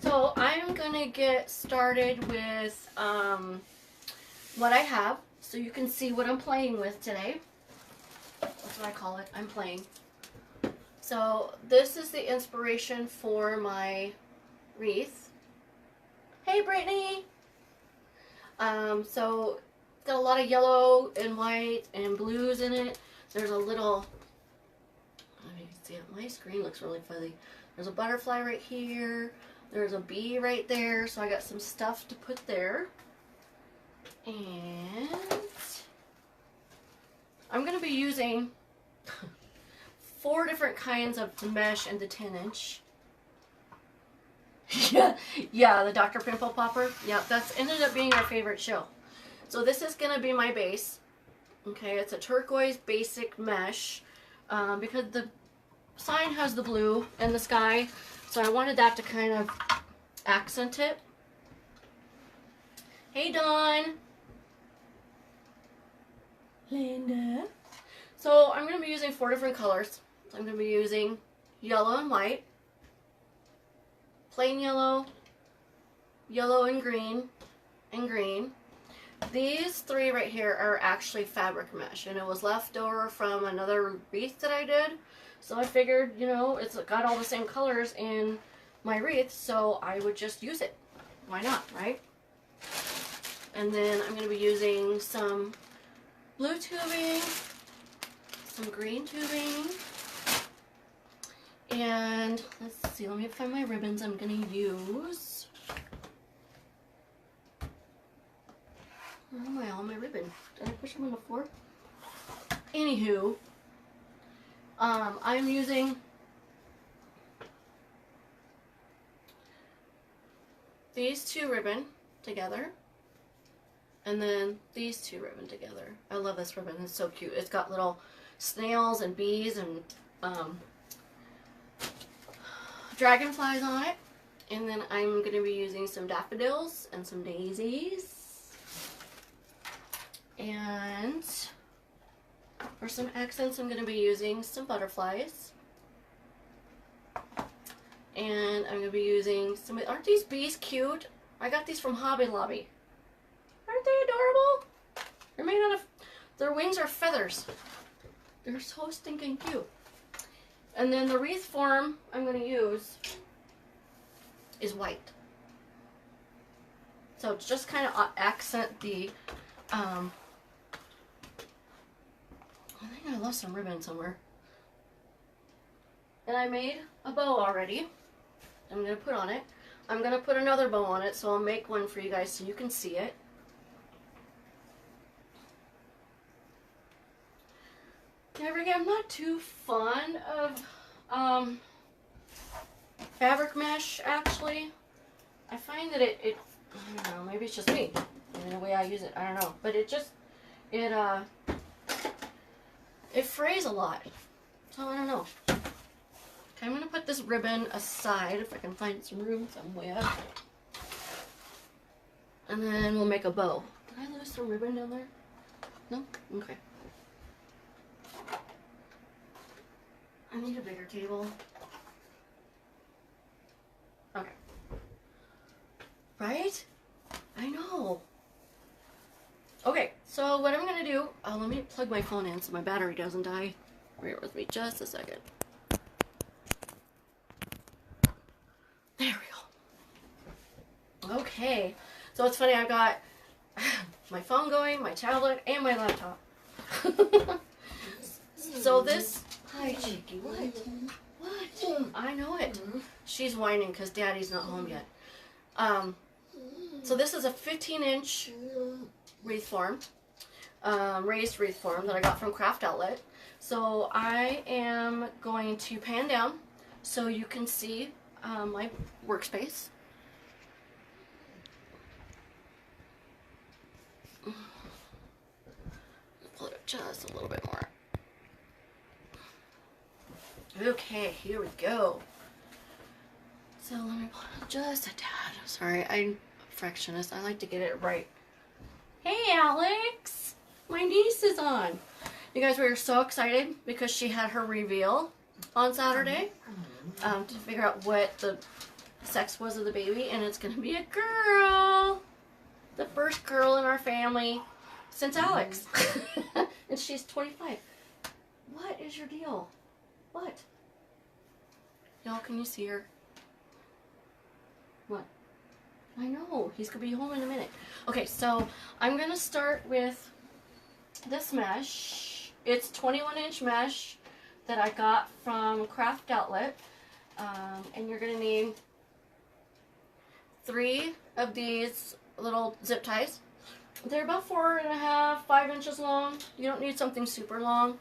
So I'm gonna get started with what I have, so you can see what I'm playing with today. That's what I call it. I'm playing. So this is the inspiration for my wreath. Hey, Brittany. So it's got a lot of yellow and white and blues in it. There's a little. I mean, you can see it. My screen looks really fuzzy. There's a butterfly right here. There's a bee right there. So I got some stuff to put there. And I'm going to be using 4 different kinds of the mesh and the 10-inch. yeah, the Dr. Pimple Popper. Yeah, that's ended up being our favorite show. So this is going to be my base. Okay, it's a turquoise basic mesh because the sign has the blue and the sky. So I wanted that to kind of accent it. Hey, Dawn. Linda. So I'm going to be using 4 different colors. So I'm going to be using yellow and white, plain yellow, yellow and green, and green. These 3 right here are actually fabric mesh, and it was left over from another wreath that I did. So I figured, you know, it's got all the same colors in my wreath, so I would just use it. Why not, right? And then I'm going to be using some blue tubing, some green tubing, and let's see, let me find my ribbons I'm going to use. Where am I? All my ribbon. Did I push them on the floor? Anywho, I'm using these 2 ribbon together, and then these 2 ribbon together. I love this ribbon. It's so cute. It's got little snails and bees and dragonflies on it. And then I'm going to be using some daffodils and some daisies. And for some accents, I'm going to be using some butterflies. And I'm going to be using some... Aren't these bees cute? I got these from Hobby Lobby. Aren't they adorable? They're made out of... Their wings are feathers. They're so stinking cute. And then the wreath form I'm going to use is white. So it's just kind of accent the... I think I lost some ribbon somewhere. And I made a bow already. I'm going to put on it. I'm going to put another bow on it, so I'll make one for you guys so you can see it. Never again, I'm not too fond of fabric mesh, actually. I find that it I don't know, maybe it's just me. Maybe the way I use it, I don't know. But it just, it frays a lot. So I don't know. Okay, I'm going to put this ribbon aside if I can find some room somewhere. And then we'll make a bow. Did I lose some ribbon down there? No? Okay. I need a bigger table. Okay. Right? I know. Okay, so what I'm going to do, let me plug my phone in so my battery doesn't die. Bear with me just a second. There we go. Okay, so it's funny, I've got my phone going, my tablet, and my laptop. So this... Hi, Cheeky. What? What? I know it. She's whining because Daddy's not home yet. So this is a 15-inch wreath form, raised wreath form that I got from Craft Outlet. So I am going to pan down so you can see my workspace. Pull it up just a little bit more. Okay, here we go. So let me pull it up just a tad. Sorry, I'm a fractionist. I like to get it right. Hey, Alex! My niece is on. You guys, we were so excited because she had her reveal on Saturday to figure out what the sex was of the baby, and it's going to be a girl. The first girl in our family since Alex. And she's 25. What is your deal? What? Y'all, can you see her? What? I know. He's going to be home in a minute. Okay, so I'm going to start with this mesh. It's 21-inch mesh that I got from Craft Outlet. And you're going to need 3 of these little zip ties. They're about 4.5, 5 inches long. You don't need something super long.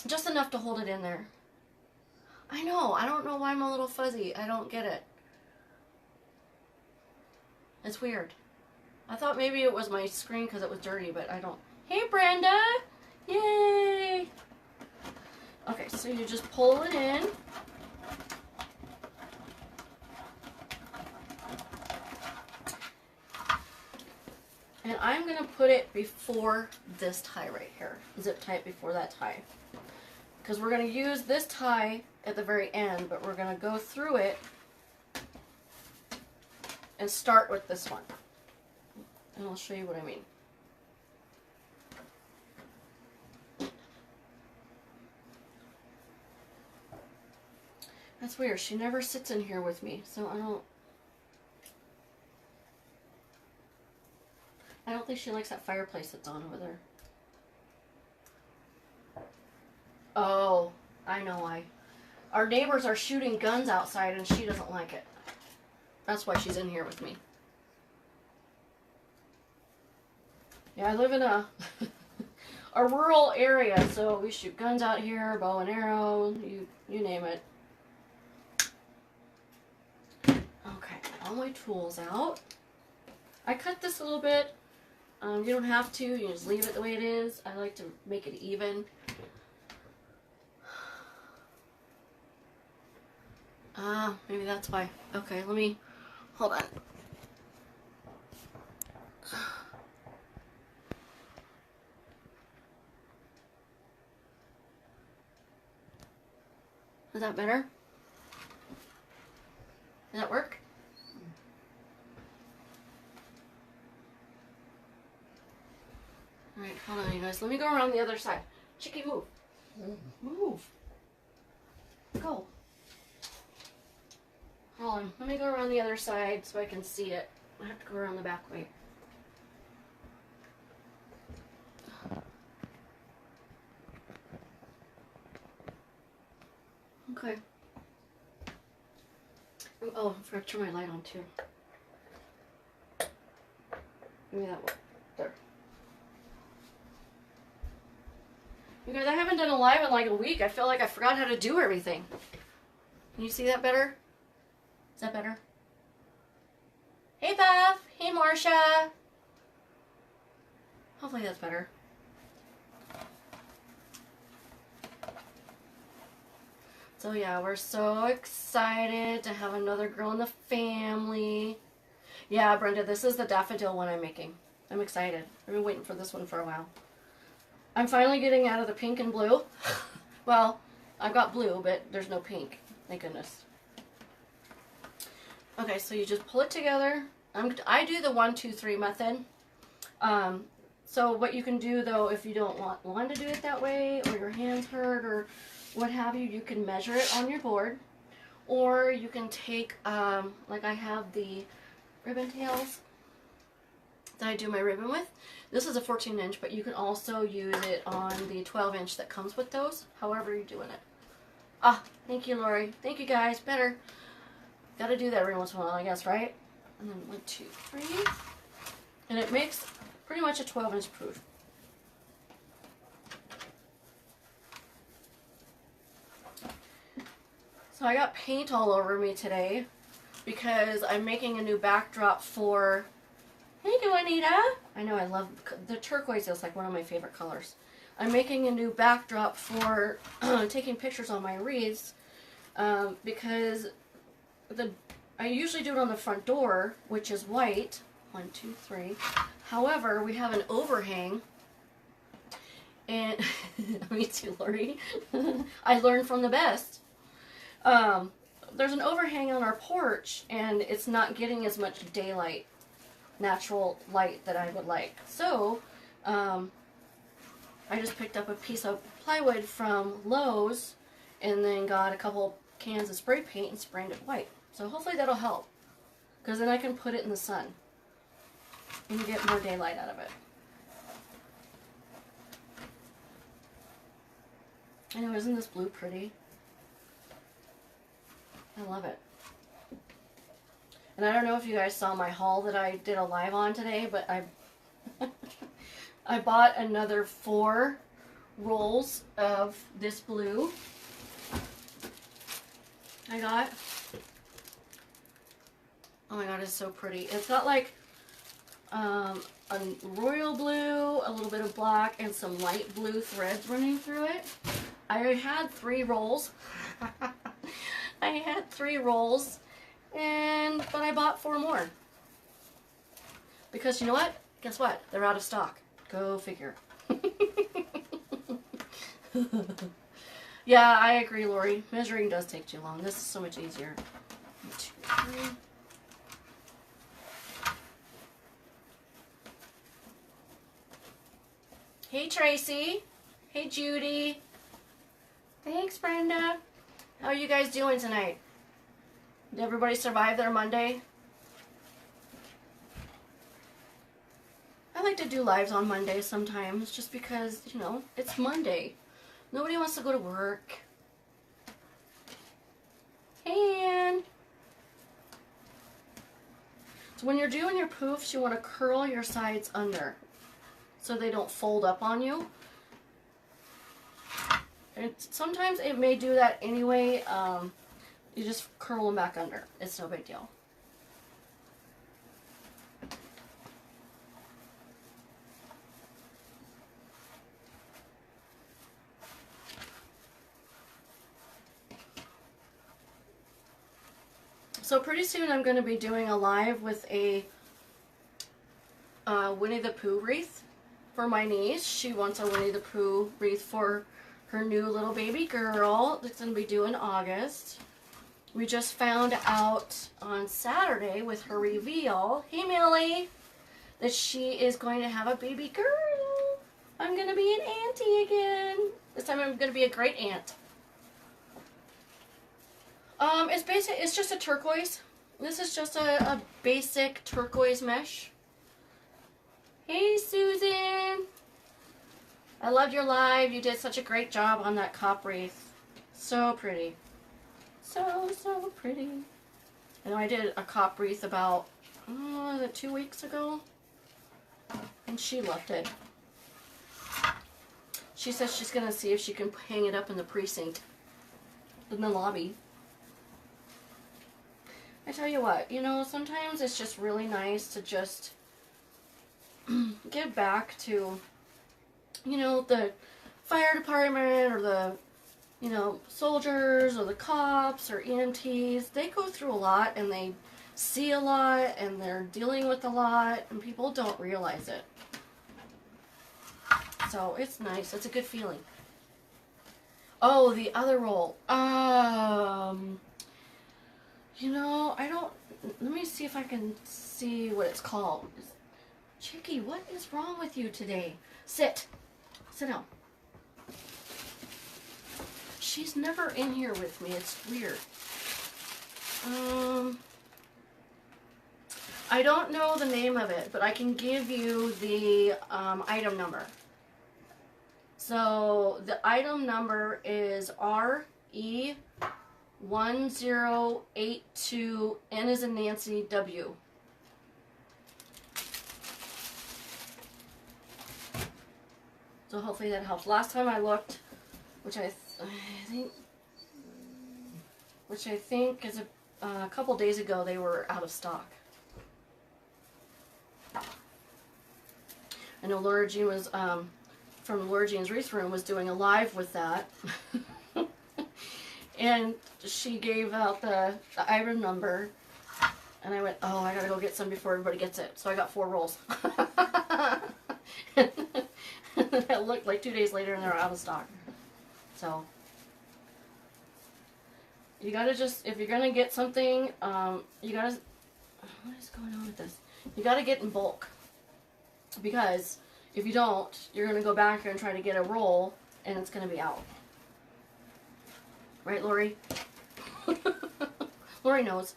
Just enough to hold it in there. I know. I don't know why I'm a little fuzzy. I don't get it. It's weird. I thought maybe it was my screen because it was dirty, but I don't. Hey, Brenda! Yay! Okay, so you just pull it in. And I'm going to put it before this tie right here. Zip tie it before that tie. Because we're going to use this tie at the very end, but we're going to go through it and start with this one. And I'll show you what I mean. That's weird. She never sits in here with me, so I don't think she likes that fireplace that's on over there. Oh, I know why. Our neighbors are shooting guns outside and she doesn't like it. That's why she's in here with me. Yeah, I live in a rural area, so we shoot guns out here, bow and arrow, you name it. Okay, all my tools out. I cut this a little bit. You don't have to, you just leave it the way it is. I like to make it even. Maybe that's why. Okay, let me, hold on. Is that better? Does that work? Alright, hold on you guys. Let me go around the other side. Chicky, move. Move. Go. Hold on. Let me go around the other side so I can see it. I have to go around the back way. Okay. Oh, I forgot to turn my light on too. Give me that one. There. You guys, I haven't done a live in like a week. I feel like I forgot how to do everything. Can you see that better? Is that better? Hey, Beth. Hey, Marcia. Hopefully that's better. So yeah, we're so excited to have another girl in the family. Yeah, Brenda, this is the daffodil one I'm making. I'm excited. I've been waiting for this one for a while. I'm finally getting out of the pink and blue. Well, I've got blue, but there's no pink. Thank goodness. Okay, so you just pull it together. I do the 1, 2, 3 method. So what you can do though, if you don't want to do it that way, or your hands hurt, or what have you, you can measure it on your board, or you can take, like I have the ribbon tails that I do my ribbon with. This is a 14-inch, but you can also use it on the 12-inch that comes with those, however you're doing it. Ah, thank you, Lori. Thank you, guys. Better. Gotta do that every once in a while, I guess, right? And then 1, 2, 3. And it makes pretty much a 12-inch proof. So I got paint all over me today because I'm making a new backdrop for... Hey, Juanita! I know, I love... The turquoise is like one of my favorite colors. I'm making a new backdrop for taking pictures on my wreaths because I usually do it on the front door, which is white. 1, 2, 3. However, we have an overhang. And... Me too, Lori. I learned from the best. there's an overhang on our porch, and it's not getting as much daylight, natural light that I would like. So, I just picked up a piece of plywood from Lowe's, and then got a couple cans of spray paint and sprayed it white. So hopefully that'll help, because then I can put it in the sun and get more daylight out of it. I know, isn't this blue pretty? I love it. And I don't know if you guys saw my haul that I did a live on today, but I bought another 4 rolls of this blue. I got. Oh my god, it's so pretty. It's got like a royal blue, a little bit of black, and some light blue threads running through it. I had 3 rolls. I had 3 rolls, but I bought 4 more. Because you know what? Guess what? They're out of stock. Go figure. Yeah, I agree, Lori. Measuring does take too long. This is so much easier. 1, 2, 3. Hey, Tracy. Hey, Judy. Thanks, Brenda. How are you guys doing tonight? Did everybody survive their Monday? I like to do lives on Mondays sometimes, just because, you know, it's Monday. Nobody wants to go to work. Hey, Ann. So when you're doing your poofs, you want to curl your sides under so they don't fold up on you. And sometimes it may do that anyway. You just curl them back under. It's no big deal. So pretty soon I'm going to be doing a live with a Winnie the Pooh wreath for my niece. She wants a Winnie the Pooh wreath for her new little baby girl that's going to be due in August. We just found out on Saturday with her reveal, hey Millie, that she is going to have a baby girl. I'm going to be an auntie again. This time I'm going to be a great aunt. It's just a turquoise. This is just a basic turquoise mesh. Hey Susan. I loved your live. You did such a great job on that cop wreath. So pretty. So pretty. I know I did a cop wreath about, was it 2 weeks ago? And she loved it. She says she's going to see if she can hang it up in the precinct. In the lobby. I tell you what, you know, sometimes it's just really nice to just get back to, you know, the fire department or the, you know, soldiers or the cops or EMTs. They go through a lot and they see a lot and they're dealing with a lot and people don't realize it. So it's nice. It's a good feeling. Oh, the other roll. You know, I don't, let me see if I can see what it's called. Chicky, what is wrong with you today? Sit. Sit down. She's never in here with me. It's weird. I don't know the name of it, but I can give you the item number. So the item number is RE1082 N as in Nancy W. So hopefully that helps. Last time I looked, which I think is a couple days ago, they were out of stock. I know Laura Jean was from Laura Jean's Wreath Room was doing a live with that. And she gave out the item number, and I went, oh, I gotta go get some before everybody gets it. So I got 4 rolls. It looked like 2 days later and they were out of stock. So, You gotta just, if you're gonna get something, you gotta, what is going on with this? You gotta get in bulk. Because if you don't, you're gonna go back here and try to get a roll, and it's gonna be out. Right, Lori? Lori knows.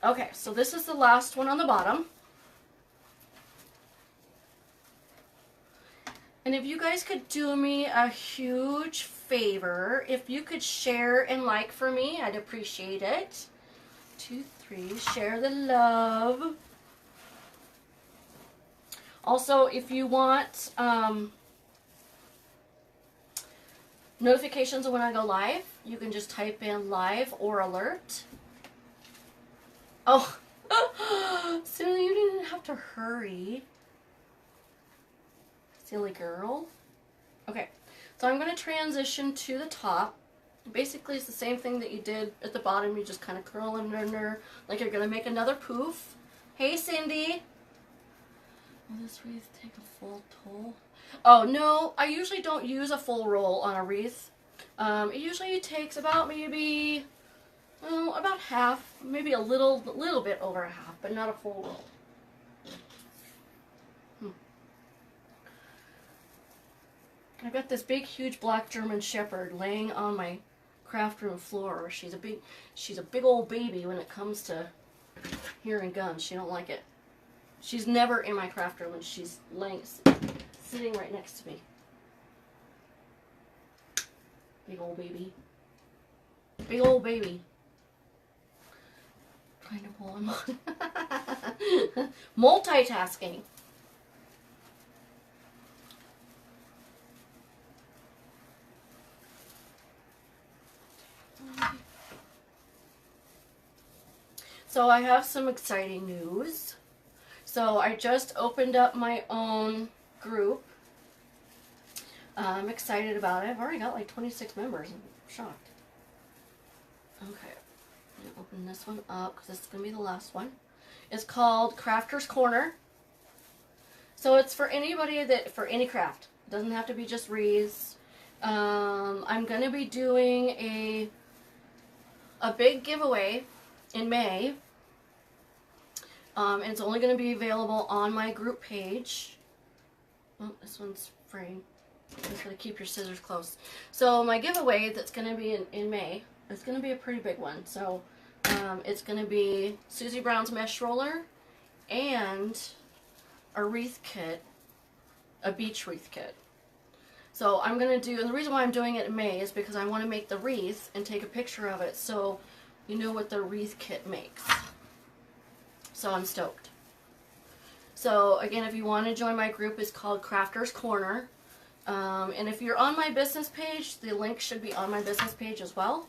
Okay, so this is the last one on the bottom. And if you guys could do me a huge favor, if you could share and like for me, I'd appreciate it. 2, 3, share the love. Also, if you want notifications of when I go live, you can just type in live or alert. Oh, so you didn't have to hurry. Silly girl. Okay, so I'm going to transition to the top. Basically, it's the same thing that you did at the bottom. You just kind of curl under like you're going to make another poof. Hey, Cindy. Will this wreath take a full toll? Oh, no, I usually don't use a full roll on a wreath. It usually takes about maybe, about half, maybe a little bit over a half, but not a full roll. I've got this big, huge black German Shepherd laying on my craft room floor. She's a big old baby when it comes to hearing guns. She don't like it. She's never in my craft room, and she's sitting right next to me. Big old baby. Big old baby. Trying to pull him on. Multitasking. So I have some exciting news. So I just opened up my own group. I'm excited about it. I've already got like 26 members. I'm shocked. Okay. I'm going to open this one up because this is going to be the last one. It's called Crafter's Corner. So it's for anybody for any craft. It doesn't have to be just wreaths. I'm going to be doing a big giveaway in May. And it's only going to be available on my group page. Oh, this one's fraying. Just going to keep your scissors close. So my giveaway that's going to be in May, it's going to be a pretty big one. So it's going to be Susie Brown's mesh roller and a wreath kit, a beach wreath kit. So I'm going to do, and the reason why I'm doing it in May is because I want to make the wreath and take a picture of it so you know what the wreath kit makes. So I'm stoked. So again, if you want to join my group, it's called Crafter's Corner. And if you're on my business page, the link should be on my business page as well.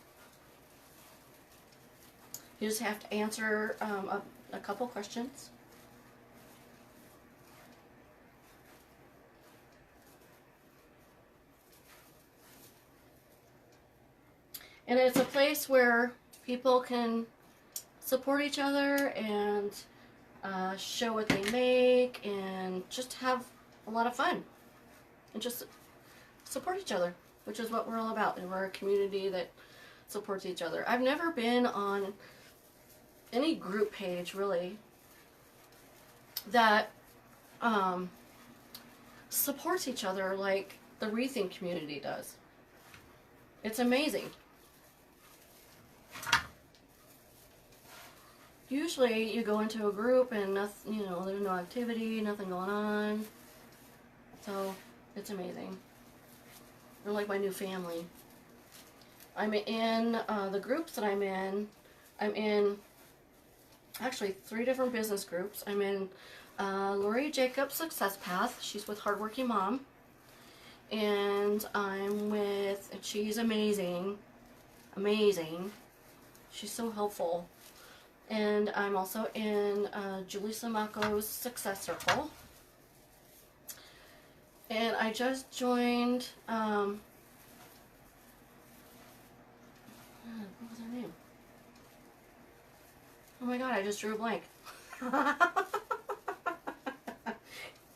You just have to answer a couple questions. And it's a place where people can support each other and show what they make and just have a lot of fun and just support each other, which is what we're all about. And we're a community that supports each other. I've never been on any group page really that supports each other like the wreathing community does. It's amazing. Usually you go into a group and nothing, you know, there's no activity, nothing going on. So it's amazing. They're like my new family. I'm in the groups that I'm in actually 3 different business groups. I'm in Lori Jacobs Success Path. She's with Hardworking Mom. And I'm with, and she's amazing. Amazing. She's so helpful. And I'm also in Julie Samako's Success Circle. And I just joined, what was her name? Oh my god, I just drew a blank.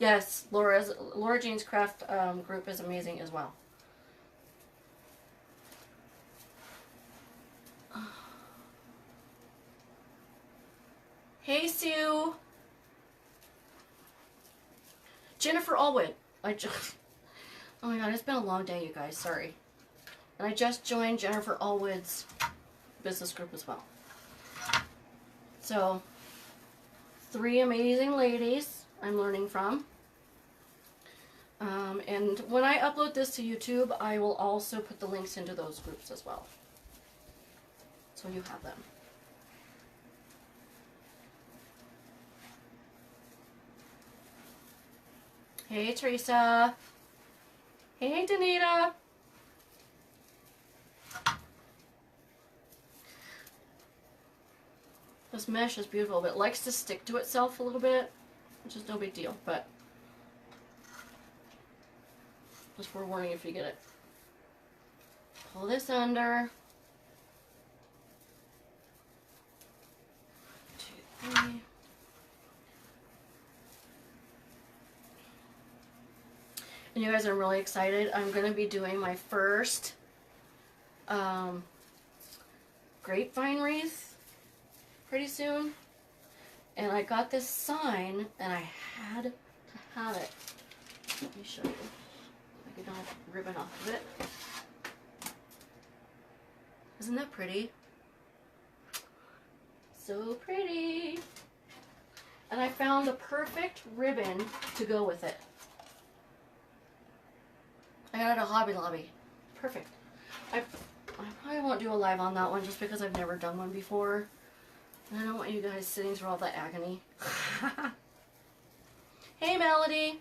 Yes, Laura Jean's Craft group is amazing as well. Hey, Sue. Jennifer Allwood. Oh my god, it's been a long day, you guys. Sorry. And I just joined Jennifer Allwood's business group as well. So, 3 amazing ladies I'm learning from. And when I upload this to YouTube, I will also put the links into those groups as well. So you have them. Hey, Teresa. Hey, Danita. This mesh is beautiful, but it likes to stick to itself a little bit, which is no big deal, but just forewarning if you get it. Pull this under. 2, 3. And you guys are really excited. I'm going to be doing my first grapevine wreath pretty soon. And I got this sign and I had to have it. Let me show you. I get all ribbon off of it. Isn't that pretty? So pretty. And I found the perfect ribbon to go with it. I got it at Hobby Lobby. Perfect. I probably won't do a live on that one just because I've never done one before. And I don't want you guys sitting through all that agony. Hey, Melody.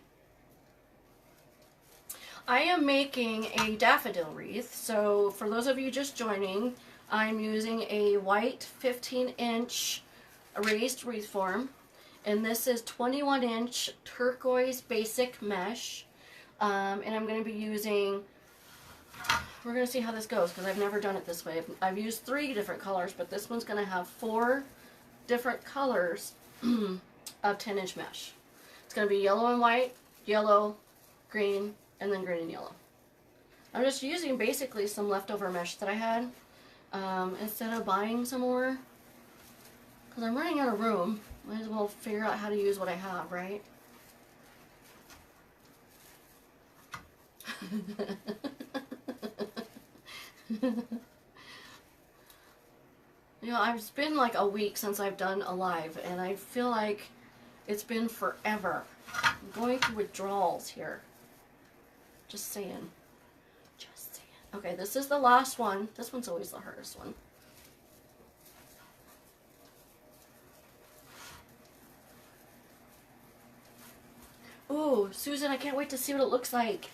I am making a daffodil wreath. So for those of you just joining, I'm using a white 15-inch raised wreath form. And this is 21-inch turquoise basic mesh. And I'm going to be using, we're going to see how this goes because I've never done it this way. I've used 3 different colors, but this one's going to have 4 different colors of 10-inch mesh. It's going to be yellow and white, yellow, green, and then green and yellow. I'm just using basically some leftover mesh that I had instead of buying some more because I'm running out of room. Might as well figure out how to use what I have, right? You know, it's been like a week since I've done a live, and I feel like it's been forever. I'm going through withdrawals here. Just saying. Just saying. Okay, this is the last one. This one's always the hardest one. Ooh, Susan, I can't wait to see what it looks like.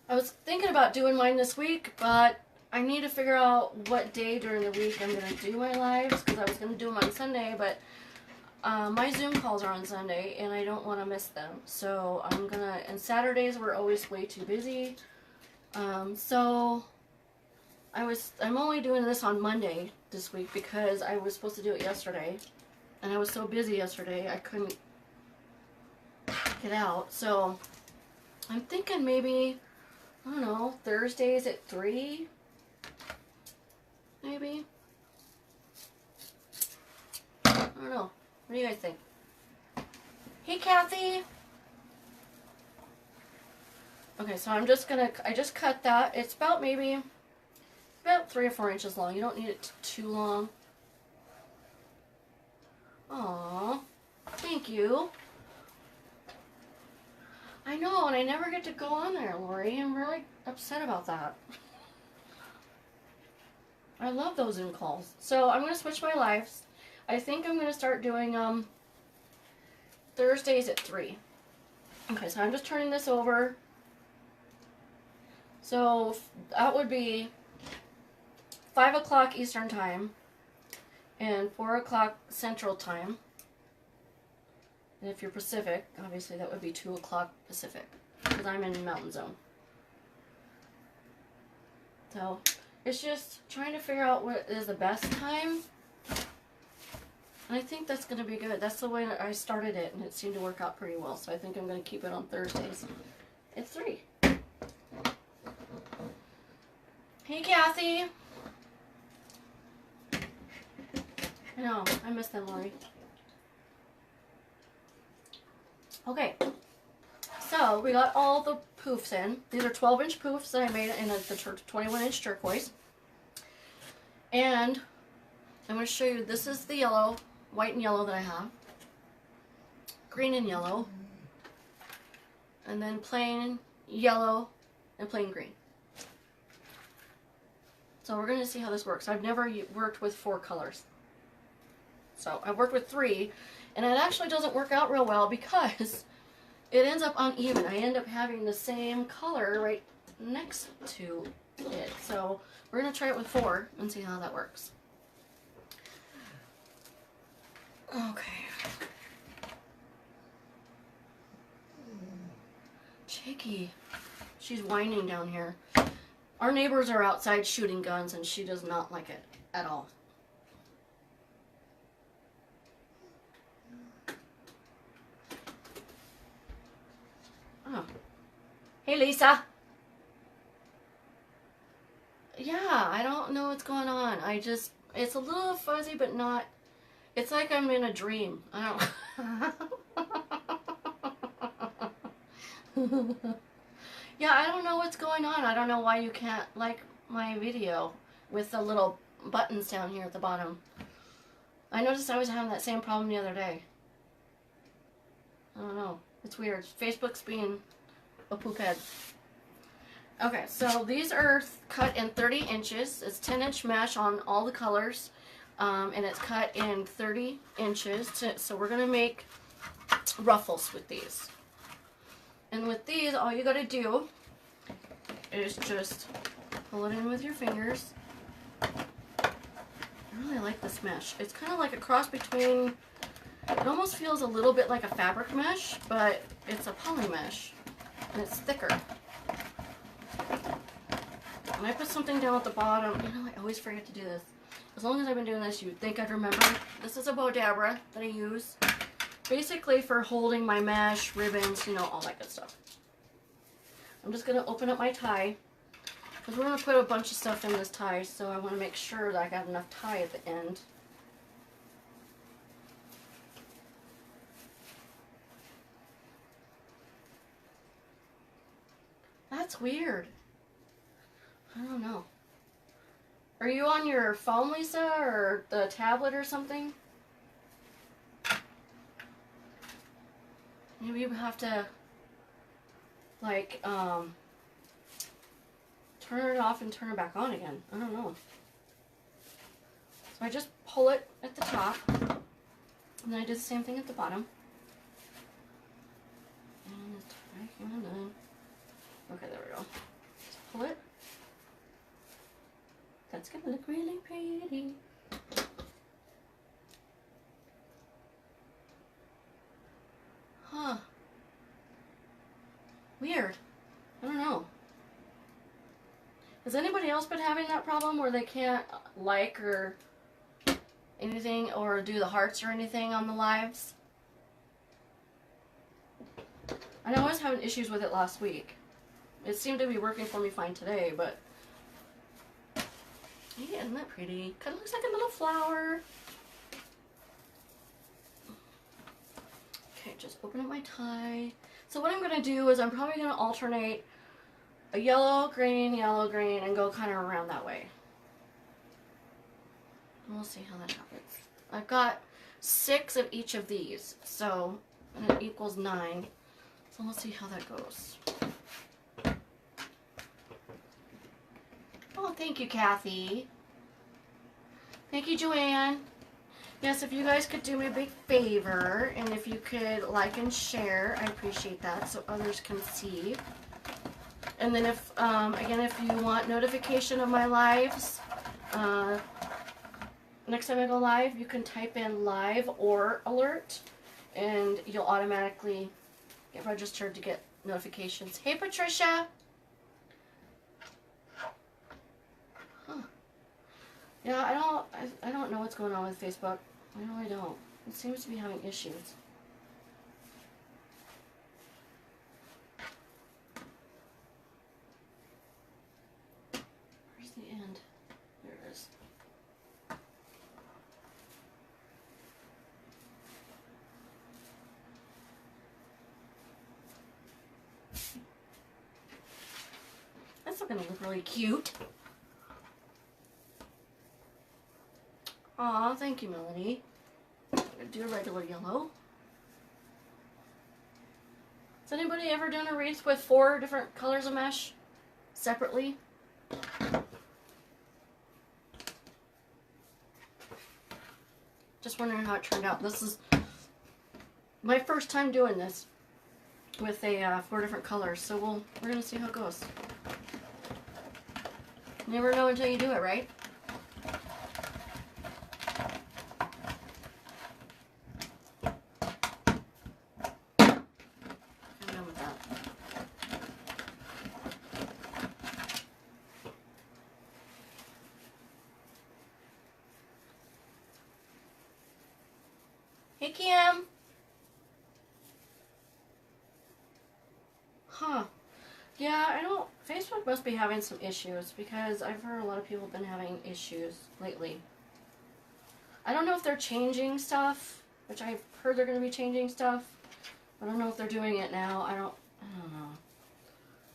I was thinking about doing mine this week, but I need to figure out what day during the week I'm going to do my lives, because I was going to do them on Sunday, but my Zoom calls are on Sunday, and I don't want to miss them. So I'm going to, and Saturdays we're always way too busy. So I'm only doing this on Monday this week because I was supposed to do it yesterday, and I was so busy yesterday I couldn't get out. So I'm thinking maybe, I don't know, Thursdays at 3, maybe? I don't know. What do you guys think? Hey, Kathy! Okay, so I'm just gonna, I just cut that. It's about maybe, about 3 or 4 inches long. You don't need it too long. Aww. Thank you. I know, and I never get to go on there, Lori. I'm really upset about that. I love those Zoom calls. So I'm going to switch my lives. I think I'm going to start doing Thursdays at 3. Okay, so I'm just turning this over. So that would be 5 o'clock Eastern Time and 4 o'clock Central Time. And if you're Pacific, obviously that would be 2 o'clock Pacific, because I'm in Mountain Zone. So it's just trying to figure out what is the best time. And I think that's going to be good. That's the way that I started it, and it seemed to work out pretty well. So I think I'm going to keep it on Thursdays. It's 3. Hey, Kathy. I know, I miss them, Lori. Okay, so we got all the poofs in. These are 12-inch poofs that I made in the 21-inch turquoise. And I'm going to show you, this is the yellow, white and yellow that I have. Green and yellow. And then plain yellow and plain green. So we're going to see how this works. I've never worked with 4 colors. So I've worked with 3, and it actually doesn't work out real well because it ends up uneven. I end up having the same color right next to it. So we're going to try it with 4 and see how that works. Okay. Chicky. She's whining down here. Our neighbors are outside shooting guns and she does not like it at all. Oh. Hey, Lisa. Yeah, I don't know what's going on. It's a little fuzzy, but not, it's like I'm in a dream. I don't. Yeah, I don't know what's going on. I don't know why you can't like my video with the little buttons down here at the bottom. I noticed I was having that same problem the other day. I don't know. It's weird. Facebook's being a poop head. Okay, so these are cut in 30 inches. It's 10-inch mesh on all the colors. And it's cut in 30 inches. So we're going to make ruffles with these. And with these, all you got to do is just pull it in with your fingers. I really like this mesh. It's kind of like a cross between, it almost feels a little bit like a fabric mesh, but it's a poly mesh, and it's thicker. And I put something down at the bottom. You know, I always forget to do this. As long as I've been doing this, you'd think I'd remember. This is a Bodabra that I use. Basically for holding my mesh, ribbons, you know, all that good stuff. I'm just going to open up my tie. Because we're going to put a bunch of stuff in this tie, so I want to make sure that I got enough tie at the end. That's weird. I don't know. Are you on your phone, Lisa, or the tablet or something? Maybe you have to, like, turn it off and turn it back on again. I don't know. So I just pull it at the top, and then I do the same thing at the bottom. And it's right here and then. Okay, there we go. Just pull it. That's gonna look really pretty. Huh. Weird. I don't know. Has anybody else been having that problem where they can't like or anything or do the hearts or anything on the lives? I know I was having issues with it last week. It seemed to be working for me fine today, but hey, isn't that pretty? Kind of looks like a little flower. Okay, just open up my tie. So what I'm going to do is I'm probably going to alternate a yellow, green, and go kind of around that way. And we'll see how that happens. I've got 6 of each of these, so and it equals 9. So let's see how that goes. Oh, thank you, Kathy. Thank you, Joanne. Yes, if you guys could do me a big favor, and if you could like and share, I appreciate that, so others can see. And then if, again, if you want notification of my lives, next time I go live, you can type in live or alert, and you'll automatically get registered to get notifications. Hey, Patricia! Huh. Yeah, I don't know what's going on with Facebook. I really don't. It seems to be having issues. Where's the gonna look really cute. Aw, thank you, Melanie. I'm gonna do a regular yellow. Has anybody ever done a wreath with 4 different colors of mesh separately? Just wondering how it turned out. This is my first time doing this with a 4 different colors, so we're gonna see how it goes. You never know until you do it, right? I'm done with that. Hey, Kim. Huh. Yeah, I don't... Facebook must be having some issues because I've heard a lot of people have been having issues lately. I don't know if they're changing stuff, which I've heard they're going to be changing stuff. I don't know if they're doing it now. I don't know.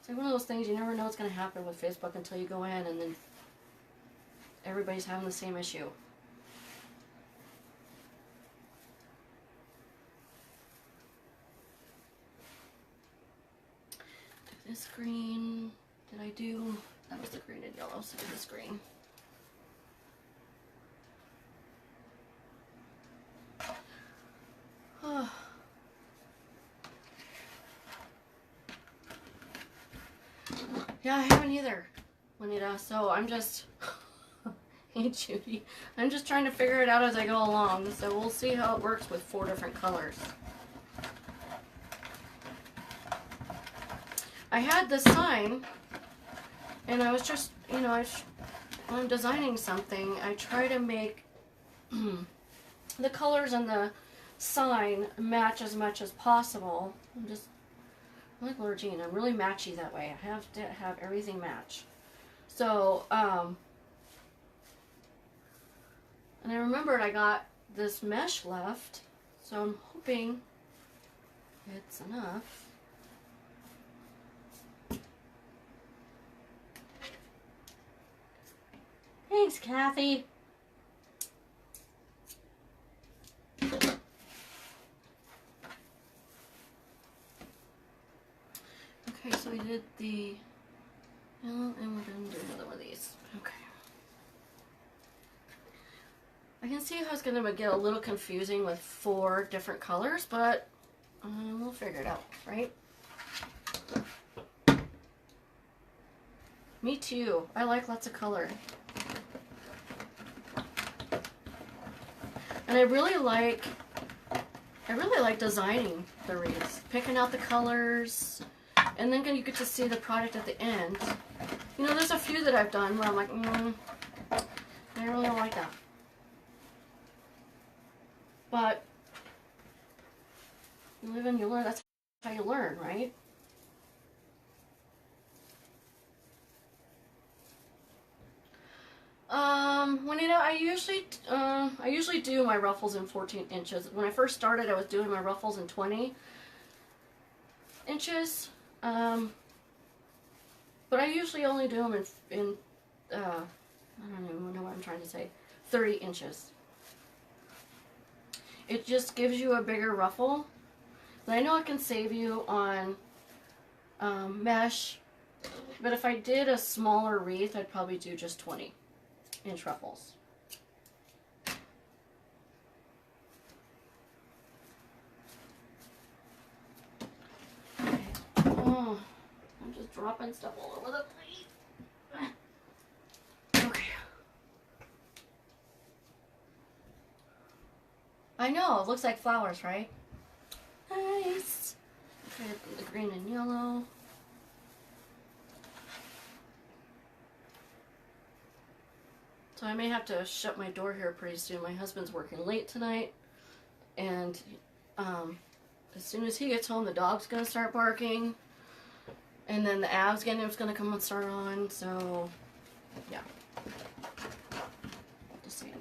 It's like one of those things you never know what's going to happen with Facebook until you go in and then everybody's having the same issue. This green, did I do? That was the green and yellow, so this green. Oh. Yeah, I haven't either, Juanita, so I'm just, hey Judy, I'm just trying to figure it out as I go along, so we'll see how it works with 4 different colors. I had this sign, and I was just, you know, when I'm designing something, I try to make the colors on the sign match as much as possible. I'm like Laura Jean, I'm really matchy that way. I have to have everything match. So, and I remembered I got this mesh left, so I'm hoping it's enough. Thanks, Kathy. Okay, so we did the yellow, and we're going to do another one of these. Okay. I can see how it's going to get a little confusing with 4 different colors, but we'll figure it out, right? Me too. I like lots of color. And I really like designing the wreaths, picking out the colors, and then you get to see the product at the end. You know, there's a few that I've done where I'm like, I really don't like that. But you live and you learn. That's how you learn, right? Juanita, I usually do my ruffles in 14 inches. When I first started, I was doing my ruffles in 20 inches. But I usually only do them in I don't even know what I'm trying to say, 30 inches. It just gives you a bigger ruffle. And I know it can save you on mesh, but if I did a smaller wreath, I'd probably do just 20-inch ruffles. Okay. Oh, I'm just dropping stuff all over the place. Okay. I know, it looks like flowers, right? Nice. Okay, the green and yellow. So I may have to shut my door here pretty soon. My husband's working late tonight, and as soon as he gets home, the dog's gonna start barking, and then the Avsgenim's gonna come and start on. So, yeah. Just saying.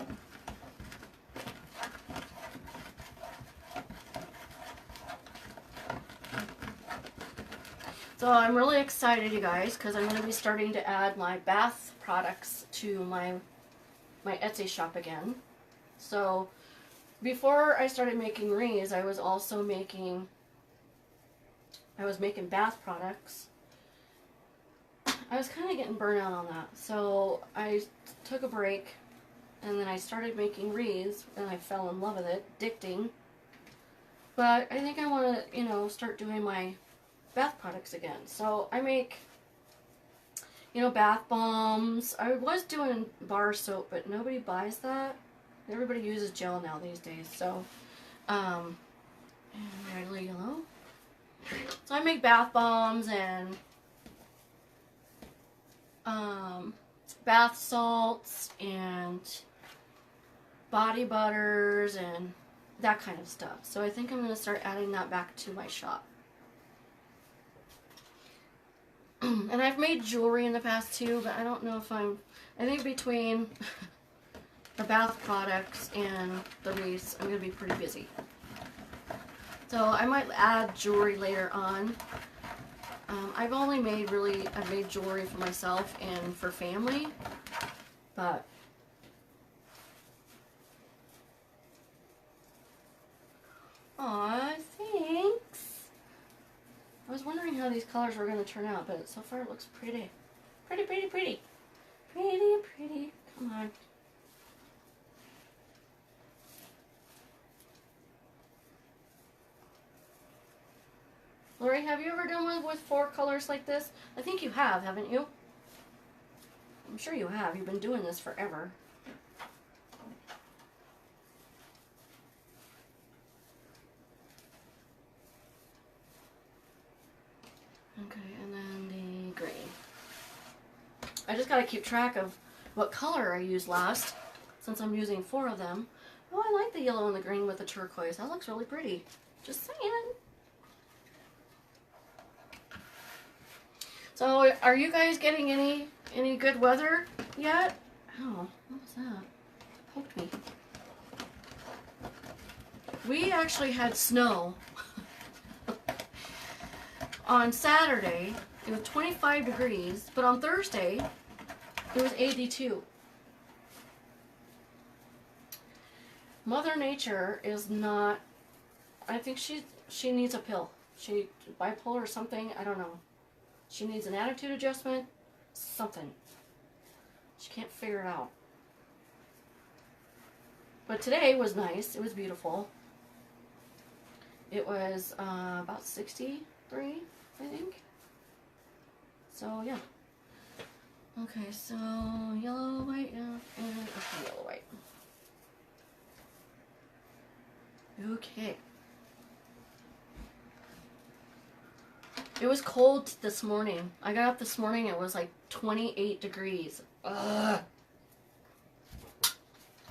So I'm really excited, you guys, because I'm going to be starting to add my bath products to my Etsy shop again. So before I started making wreaths, I was also making bath products. I was kind of getting burnt out on that, so I took a break, and then I started making wreaths, and I fell in love with it, addicting. But I think I want to, you know, start doing my bath products again. So I make, you know, bath bombs. I was doing bar soap, but nobody buys that. Everybody uses gel now these days. So, and regular yellow. So I make bath bombs and bath salts and body butters and that kind of stuff. So I think I'm going to start adding that back to my shop. And I've made jewelry in the past too, but I don't know if I think between the bath products and the wreaths, I'm going to be pretty busy. So I might add jewelry later on. I've made jewelry for myself and for family, but aw, thanks. I was wondering how these colors were going to turn out, but so far it looks pretty. Pretty, pretty, pretty. Pretty, pretty. Come on. Lori, have you ever done with 4 colors like this? I think you have, haven't you? I'm sure you have. You've been doing this forever. Okay, and then the green. I just gotta keep track of what color I used last, since I'm using 4 of them. Oh, I like the yellow and the green with the turquoise. That looks really pretty. Just saying. So, are you guys getting any good weather yet? Oh, what was that? Poked me. We actually had snow. On Saturday, it was 25 degrees, but on Thursday, it was 82. Mother Nature is not, I think she needs a pill. She bipolar or something, I don't know. She needs an attitude adjustment, something. She can't figure it out. But today was nice. It was beautiful. It was about 63, I think. So, yeah. Okay, so yellow, white, yeah, and okay, yellow, white. Okay. It was cold this morning. I got up this morning, it was like 28 degrees. Ugh.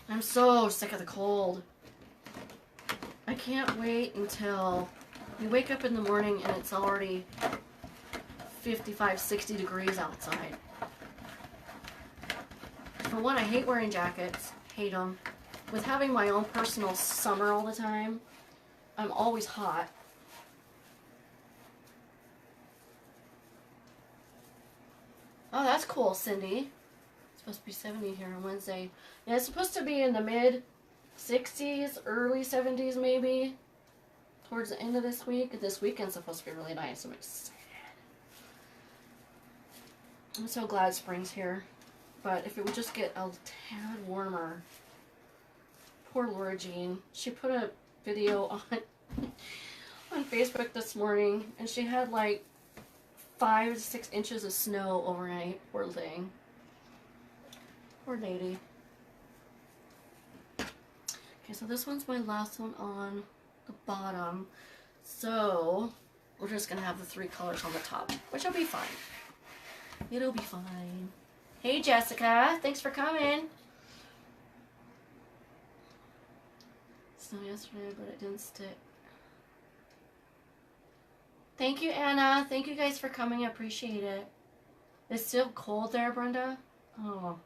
I'm so sick of the cold. I can't wait until you wake up in the morning and it's already 55, 60 degrees outside. For one, I hate wearing jackets. Hate them. With having my own personal summer all the time, I'm always hot. Oh, that's cool, Cindy. It's supposed to be 70 here on Wednesday. Yeah, it's supposed to be in the mid 60s, early 70s maybe, towards the end of this week. This weekend's supposed to be really nice. I'm excited. I'm so glad spring's here. But if it would just get a tad warmer. Poor Laura Jean. She put a video on Facebook this morning, and she had like 5 to 6 inches of snow overnight. Poor thing. Poor lady. Okay, so this one's my last one on the bottom. So we're just gonna have the 3 colors on the top, which will be fine. It'll be fine. Hey Jessica, thanks for coming. Snowed yesterday, but it didn't stick. Thank you, Anna. Thank you guys for coming. I appreciate it. It's still cold there, Brenda? Oh.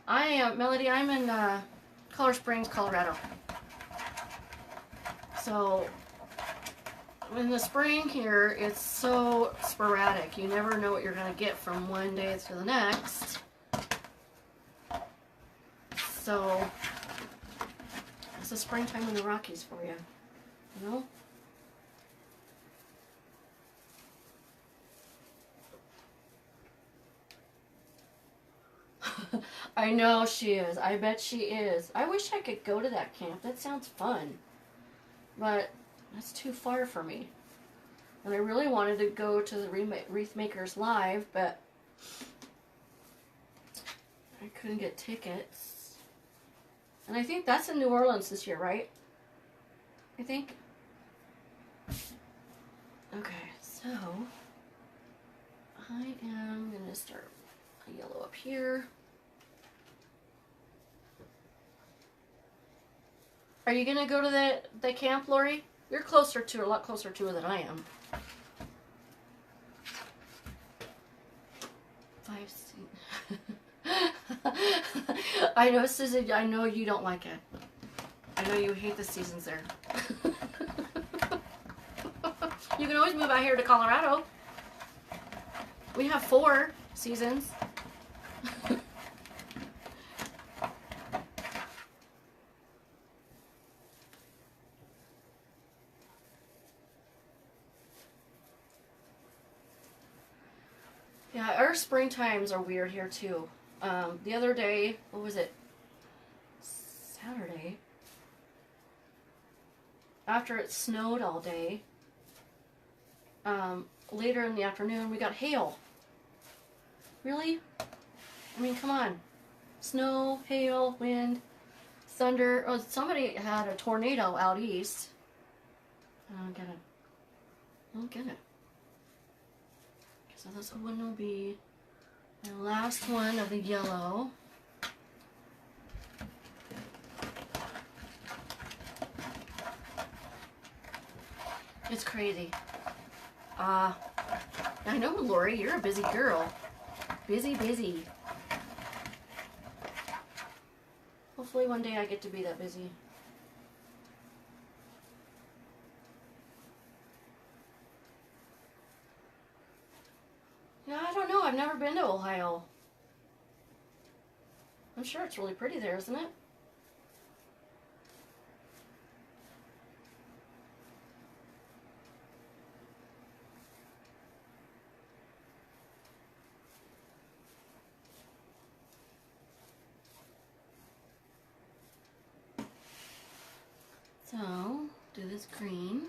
Melody, I'm in Color Springs, Colorado. So, in the spring here, it's so sporadic. You never know what you're going to get from one day to the next. So, it's the springtime in the Rockies for you, you know? I know she is. I bet she is. I wish I could go to that camp. That sounds fun. But that's too far for me. And I really wanted to go to the Wreath Makers Live, but I couldn't get tickets. And I think that's in New Orleans this year, right? I think. Okay, so I am going to start a yellow up here. Are you going to go to the camp, Lori? You're closer to, a lot closer to it than I am. 5 I know, Susan, I know you don't like it. I know you hate the seasons there. You can always move out here to Colorado. We have 4 seasons. Yeah, our spring times are weird here too. The other day, what was it? Saturday. After it snowed all day, later in the afternoon, we got hail. Really? I mean, come on. Snow, hail, wind, thunder. Oh, somebody had a tornado out east. I don't get it. I don't get it. So this one will be my last one of the yellow. It's crazy. I know, Lori, you're a busy girl. Busy, busy. Hopefully one day I get to be that busy. Yeah, I don't know. I've never been to Ohio. I'm sure it's really pretty there, isn't it? So, do this green.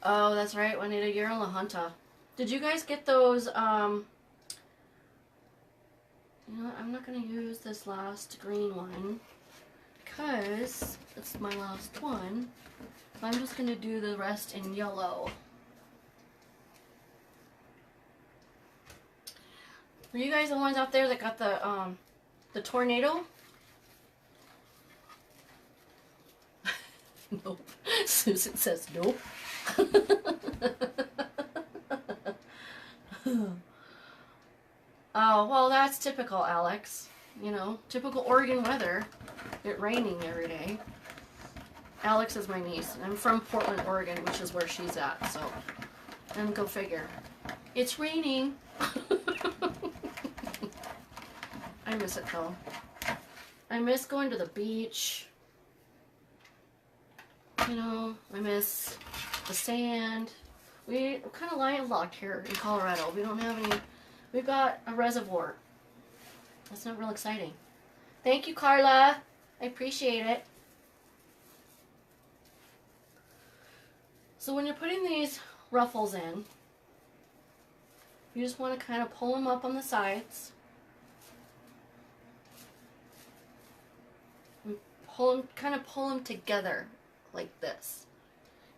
Oh, that's right, Juanita, you're in La Junta. Did you guys get those, you know what, I'm not going to use this last green one because it's my last one. So I'm just going to do the rest in yellow. Were you guys the ones out there that got the tornado? Nope. Susan says nope. Oh, well, that's typical, Alex. You know, typical Oregon weather. It raining every day. Alex is my niece. I'm from Portland, Oregon, which is where she's at, so. And go figure. It's raining. I miss it, though. I miss going to the beach. You know, I miss the sand. We're kind of landlocked here in Colorado. We don't have any. We've got a reservoir. That's not real exciting. Thank you, Carla. I appreciate it. So when you're putting these ruffles in, you just want to kind of pull them up on the sides. And pull them, kind of pull them together like this.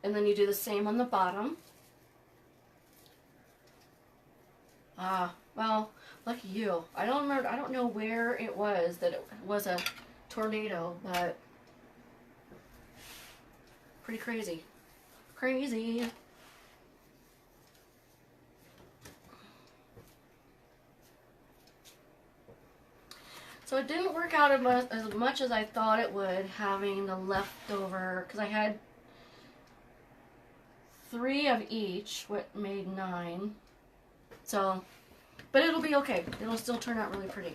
And then you do the same on the bottom. Well, lucky you. I don't remember, I don't know where it was that it was a tornado, but pretty crazy. Crazy. So So it didn't work out as much as I thought it would, having the leftover, because I had 3 of each, what made 9. So, but it'll be okay. It'll still turn out really pretty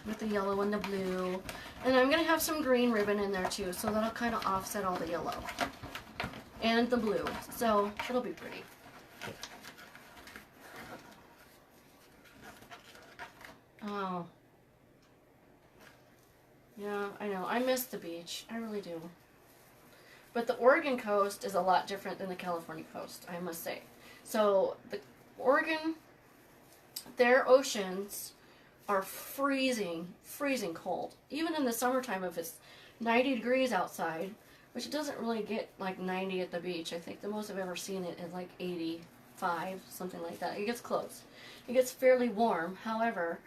with the yellow and the blue. And I'm going to have some green ribbon in there too, so that'll kind of offset all the yellow and the blue. So it'll be pretty. Oh. Yeah, I know. I miss the beach. I really do. But the Oregon coast is a lot different than the California coast, I must say. So the Oregon, their oceans are freezing cold. Even in the summertime, if it's 90 degrees outside, which it doesn't really get like 90 at the beach. I think the most I've ever seen it is like 85, something like that. It gets close. It gets fairly warm. However,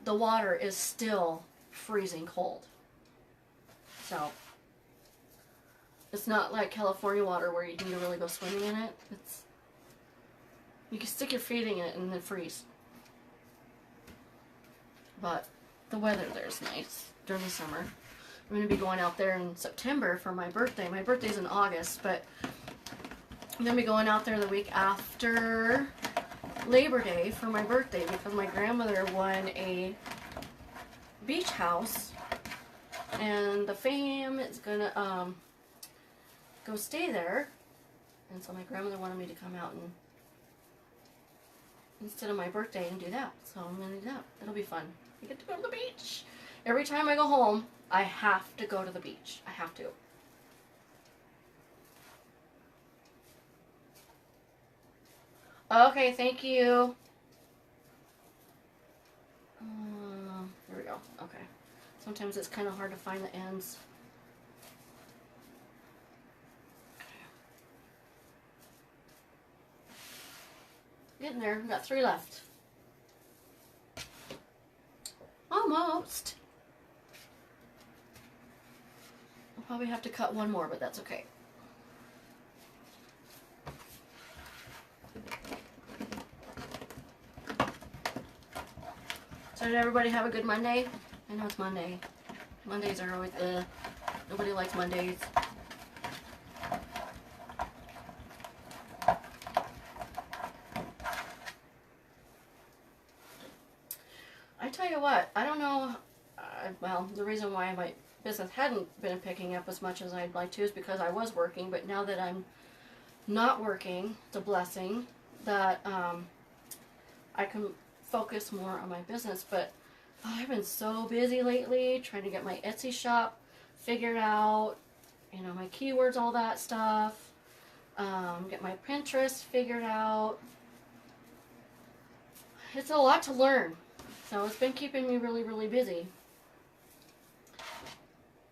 the water is still freezing cold. So it's not like California water where you can really go swimming in it. You can stick your feet in it and then freeze. But the weather there is nice during the summer. I'm going to be going out there in September for my birthday. My birthday's in August, but I'm going to be going out there the week after Labor Day for my birthday because my grandmother won a beach house and the fam is going to go stay there. And so my grandmother wanted me to come out and instead of my birthday and do that. So I'm going to do that. It'll be fun. I get to go to the beach. Every time I go home, I have to go to the beach. I have to. Okay, thank you. There we go. Okay. Sometimes it's kind of hard to find the ends. Getting there. We've got 3 left. Almost. I'll probably have to cut 1 more, but that's okay. So did everybody have a good Monday? I know it's Monday. Mondays are always nobody likes Mondays. I tell you what, I don't know, well, the reason why my business hadn't been picking up as much as I'd like to is because I was working, but now that I'm not working, it's a blessing that I can focus more on my business. But I've been so busy lately trying to get my Etsy shop figured out, you know, my keywords, all that stuff, get my Pinterest figured out. It's a lot to learn. So it's been keeping me really, really busy.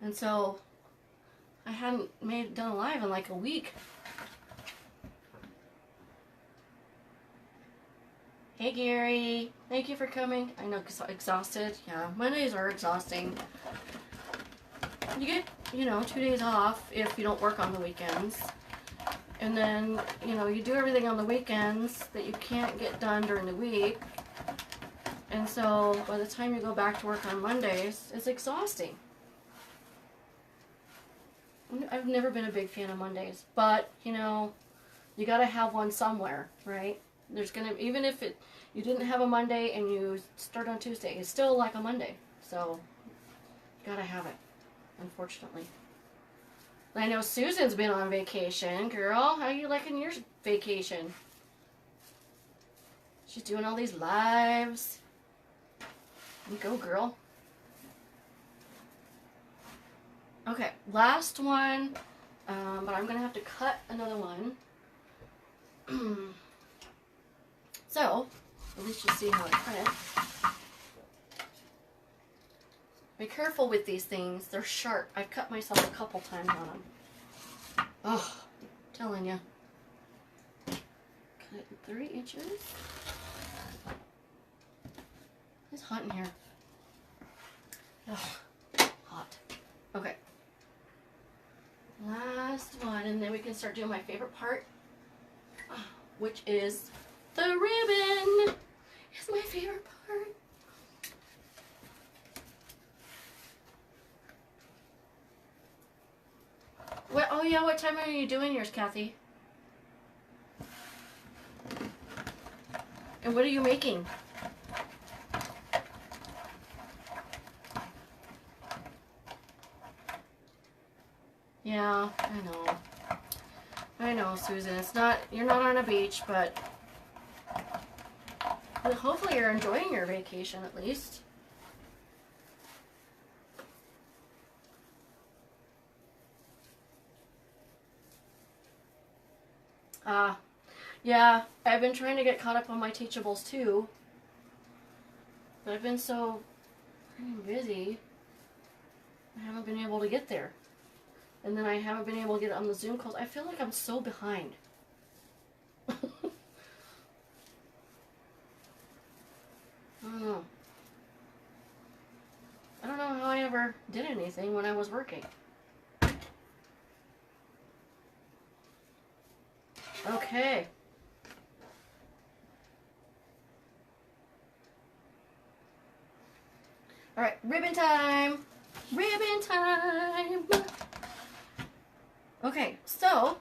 And so I hadn't done a live in like a week. Hey Gary, thank you for coming. I know, exhausted. Yeah, Mondays are exhausting. You get, 2 days off if you don't work on the weekends. And then, you do everything on the weekends that you can't get done during the week. And so by the time you go back to work on Mondays, it's exhausting. I've never been a big fan of Mondays, but you gotta have one somewhere, right? Even if you didn't have a Monday and you start on Tuesday, it's still like a Monday. So you gotta have it, unfortunately. I know Susan's been on vacation, girl. How are you liking your vacation? She's doing all these lives. You go, girl. Okay, last one, but I'm going to have to cut another one. So, at least you see how I cut it. Be careful with these things. They're sharp. I've cut myself a couple times on them. Oh, I'm telling you. Cut it in 3 inches. It's hot in here. Ugh, hot. Okay. Last one, and then we can start doing my favorite part, which is the ribbon. It's my favorite part. Oh yeah, what time are you doing yours, Kathy? And what are you making? Yeah, I know. I know, Susan. It's not, you're not on a beach, but hopefully you're enjoying your vacation at least. Yeah, I've been trying to get caught up on my teachables too, but I've been so busy, I haven't been able to get there. And then I haven't been able to get on the Zoom calls. I feel like I'm so behind. I don't know. I don't know how I ever did anything when I was working. Okay. All right, ribbon time. Ribbon time. Okay, so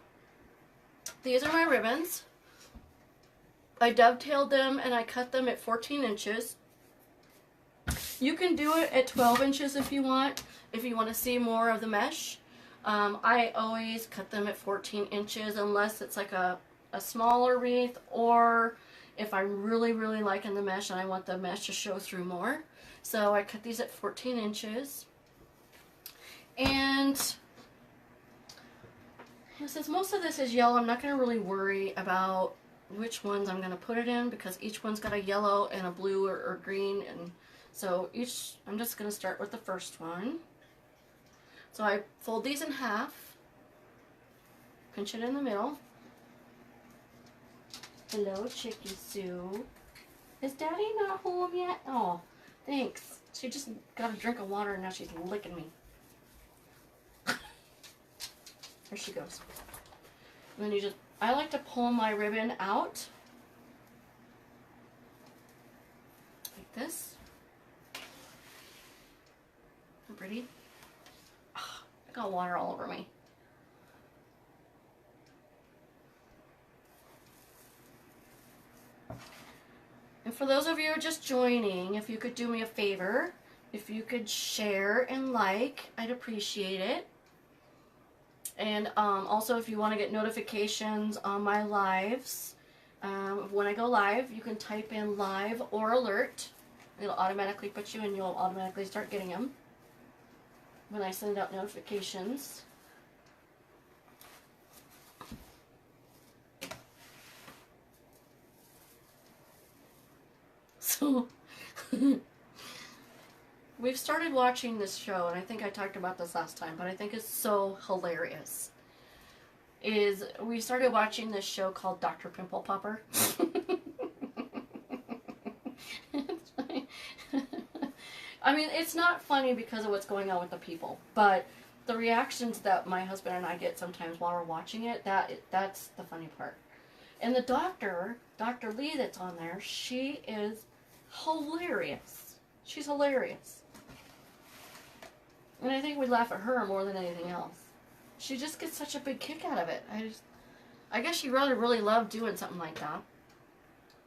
these are my ribbons. I dovetailed them and I cut them at 14 inches. You can do it at 12 inches if you want to see more of the mesh. I always cut them at 14 inches unless it's like a smaller wreath, or if I'm really liking the mesh and I want the mesh to show through more. So I cut these at 14 inches. And since most of this is yellow, I'm not going to really worry about which ones I'm going to put it in, because each one's got a yellow and a blue or green, and so I'm just going to start with the first one. So I fold these in half, pinch it in the middle. Hello, Chicky Sue. Is Daddy not home yet? Oh, thanks. She just got a drink of water and now she's licking me. There she goes. And then I like to pull my ribbon out like this. Isn't pretty? Oh, I got water all over me. And for those of you just joining, if you could do me a favor, if you could share and like, I'd appreciate it. And also, if you want to get notifications on my lives, when I go live, you can type in live or alert. It'll automatically put you, and you'll automatically start getting them when I send out notifications. So, we've started watching this show, and I think I talked about this last time, but I think it's so hilarious. We started watching this show called Dr. Pimple Popper. I mean, it's not funny because of what's going on with the people, but the reactions that my husband and I get sometimes while we're watching it, that's the funny part. And the Dr. Lee that's on there, she is hilarious. She's hilarious. And I think we laugh at her more than anything else. She just gets such a big kick out of it. I guess she really loved doing something like that.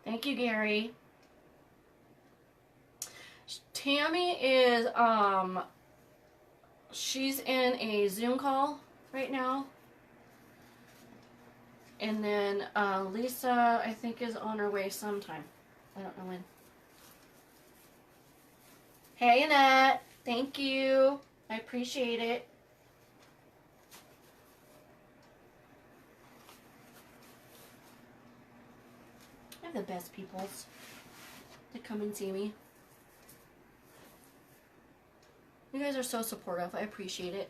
Thank you, Gary. Tammy is, she's in a Zoom call right now. And then Lisa, I think, is on her way sometime. I don't know when. Hey, Annette. Thank you. I appreciate it. I have the best peoples that come and see me. You guys are so supportive. I appreciate it.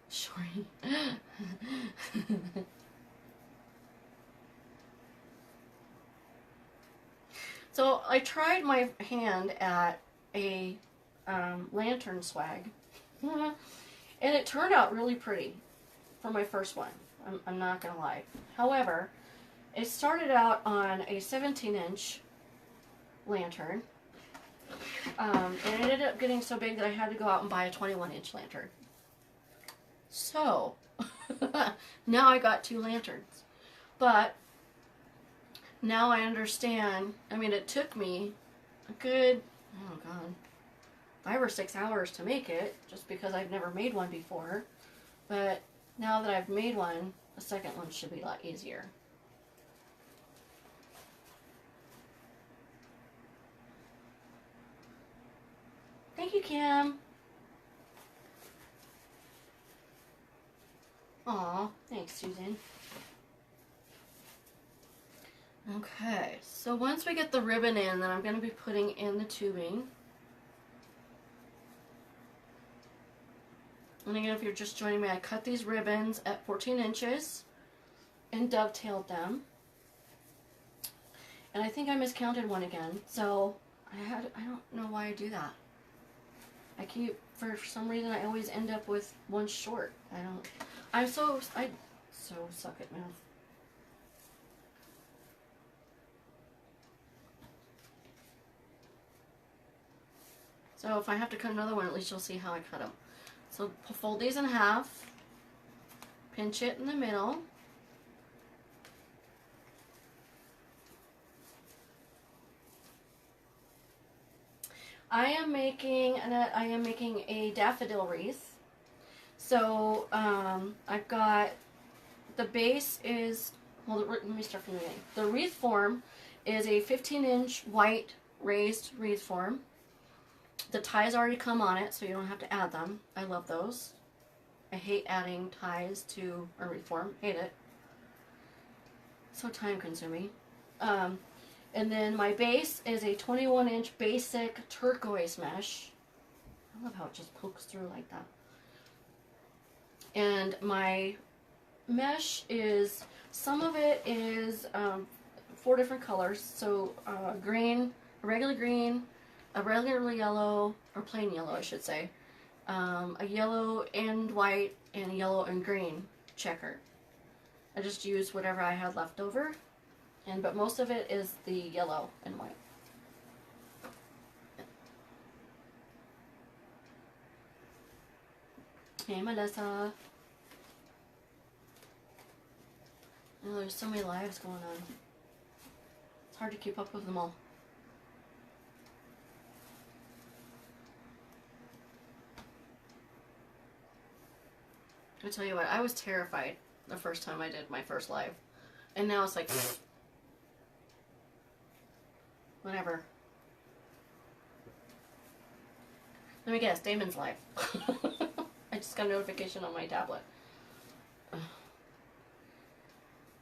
Sorry. So I tried my hand at a lantern swag, and it turned out really pretty for my first one. I'm not gonna lie. However, it started out on a 17-inch lantern, And it ended up getting so big that I had to go out and buy a 21-inch lantern. So, now I got 2 lanterns. But, now I understand, I mean, it took me a good, oh God, 5 or 6 hours to make it, just because I've never made one before. But, now that I've made one, the second one should be a lot easier. Thank you, Kim. Aw, thanks, Susan. Okay, so once we get the ribbon in, then I'm going to be putting in the tubing. And again, if you're just joining me, I cut these ribbons at 14 inches and dovetailed them. And I think I miscounted one again, so I don't know why I do that. For some reason, I always end up with one short. I so suck at math. So if I have to cut another one, at least you'll see how I cut them. So fold these in half, pinch it in the middle. I am making a daffodil wreath. So I've got the base is, well, let me start from the beginning. The wreath form is a 15-inch white raised wreath form. The ties already come on it, so you don't have to add them. I love those. I hate adding ties to a wreath form. Hate it. So time consuming. And then my base is a 21-inch basic turquoise mesh. I love how it just pokes through like that. And my mesh is, some of it is 4 different colors. So green, a regular yellow, or plain yellow I should say, a yellow and white, and a yellow and green checker. I just used whatever I had left over, but most of it is the yellow and white. Hey Melissa. Oh, there's so many lives going on. It's hard to keep up with them all. I tell you what, I was terrified the first time I did my first live. And now it's like, whatever. Let me guess, Damon's live. I just got a notification on my tablet.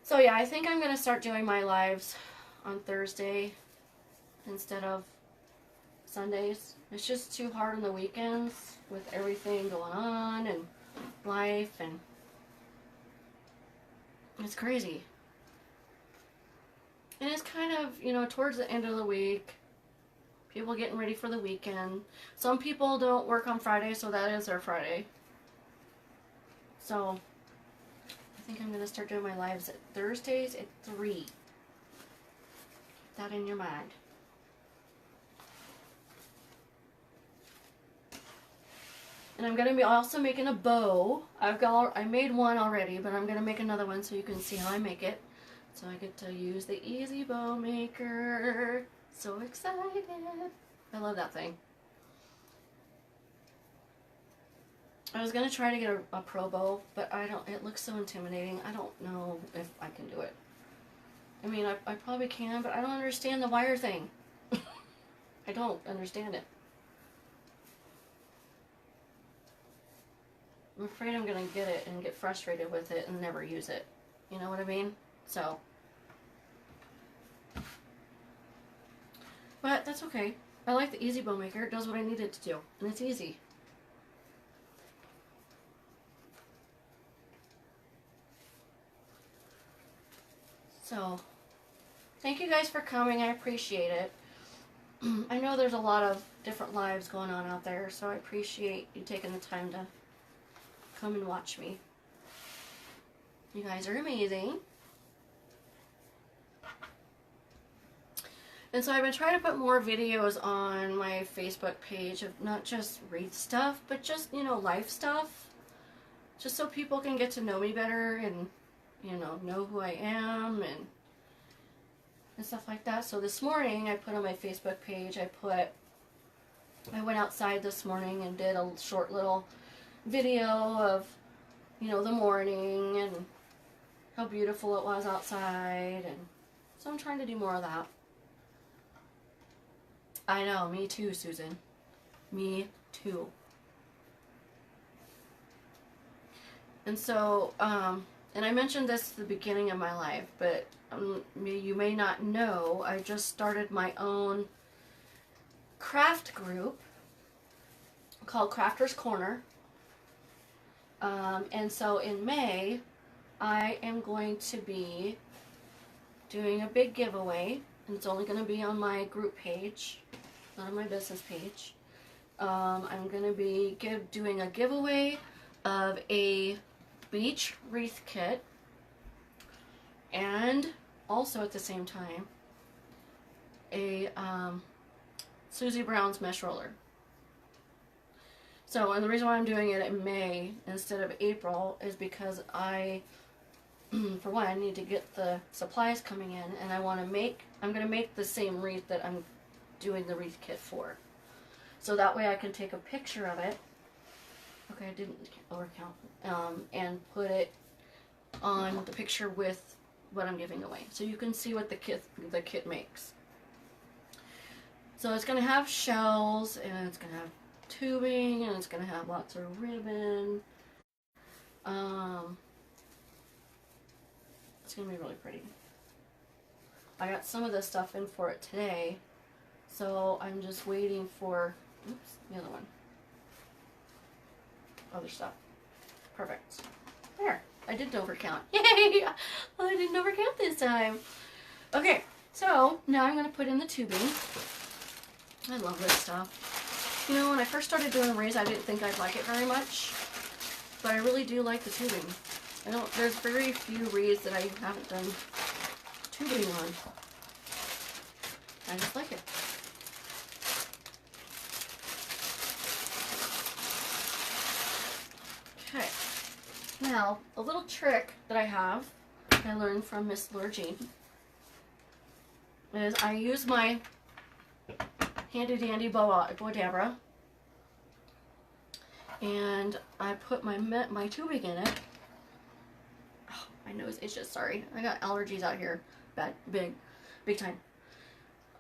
So yeah, I think I'm going to start doing my lives on Thursday instead of Sundays. It's just too hard on the weekends with everything going on and life, and it's crazy. And it's kind of, you know, towards the end of the week, people getting ready for the weekend. Some people don't work on Friday, so that is their Friday. So I think I'm going to start doing my lives at Thursdays at 3. Keep that in your mind. And I'm going to be also making a bow. I made one already, but I'm going to make another one so you can see how I make it. So I get to use the Easy Bow Maker. So excited. I love that thing. I was going to try to get a pro bow, but it looks so intimidating. I don't know if I can do it. I mean, I probably can, but I don't understand the wire thing. I don't understand it. I'm afraid I'm going to get it and get frustrated with it and never use it. You know what I mean? So. But that's okay. I like the Easy Bow Maker. It does what I need it to do. And it's easy. So, thank you guys for coming. I appreciate it. I know there's a lot of different lives going on out there, so I appreciate you taking the time to come and watch me. You guys are amazing. And so I've been trying to put more videos on my Facebook page of not just wreath stuff, but just, you know, life stuff. Just so people can get to know me better and, you know who I am and stuff like that. So this morning I put on my Facebook page, I went outside this morning and did a short little video of, you know, the morning and how beautiful it was outside. And so I'm trying to do more of that. I know, me too, Susan. Me too. And so, and I mentioned this at the beginning of my life, but you may not know, I just started my own craft group called Crafters Corner. And so in May, I am going to be doing a big giveaway, and it's only going to be on my group page, not on my business page. I'm going to be doing a giveaway of a beach wreath kit, and also at the same time a Susie Brown's mesh roller. So, and the reason why I'm doing it in May instead of April is because I, for one, I need to get the supplies coming in, and I'm going to make the same wreath that I'm doing the wreath kit for. So that way I can take a picture of it. Okay, I didn't overcount. And put it on the picture with what I'm giving away, so you can see what the kit makes. So it's going to have shells, and it's going to have tubing, and it's going to have lots of ribbon. It's going to be really pretty. I got some of this stuff in for it today, so I'm just waiting for, oops, the other one. Other stuff. Perfect. There. I didn't overcount. Yay! I didn't overcount this time. Okay, so now I'm going to put in the tubing. I love this stuff. You know, when I first started doing wreaths, I didn't think I'd like it very much, but I really do like the tubing. There's very few wreaths that I haven't done tubing on. I just like it. Okay. Now, a little trick that I learned from Miss Laura Jean, is I use my handy dandy Boadabra, and I put my tubing in it. Oh, my nose itches, sorry. I got allergies out here. Big time.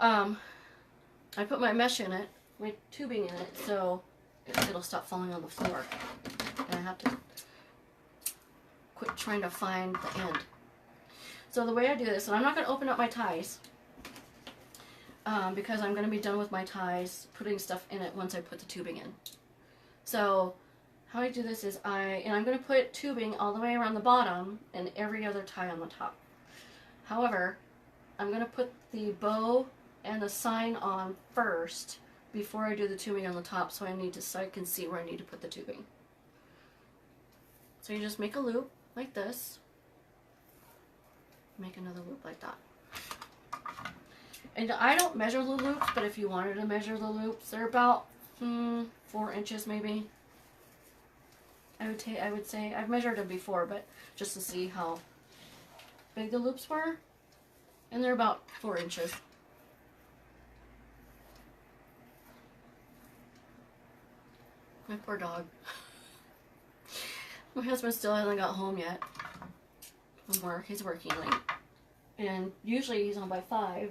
I put my mesh in it, my tubing in it, so it'll stop falling on the floor. And I have to quit trying to find the end. So the way I do this, and I'm not going to open up my ties, because I'm going to be done with my ties, putting stuff in it once I put the tubing in. So how I do this is I'm going to put tubing all the way around the bottom and every other tie on the top. However, I'm going to put the bow and the sign on first before I do the tubing on the top, so I can see where I need to put the tubing. So you just make a loop like this, make another loop like that. And I don't measure the loops, but if you wanted to measure the loops, they're about 4 inches maybe. I would say I've measured them before, but just to see how big the loops were, and they're about 4 inches. My poor dog. My husband still hasn't got home yet from work. He's working late, and usually he's home by 5.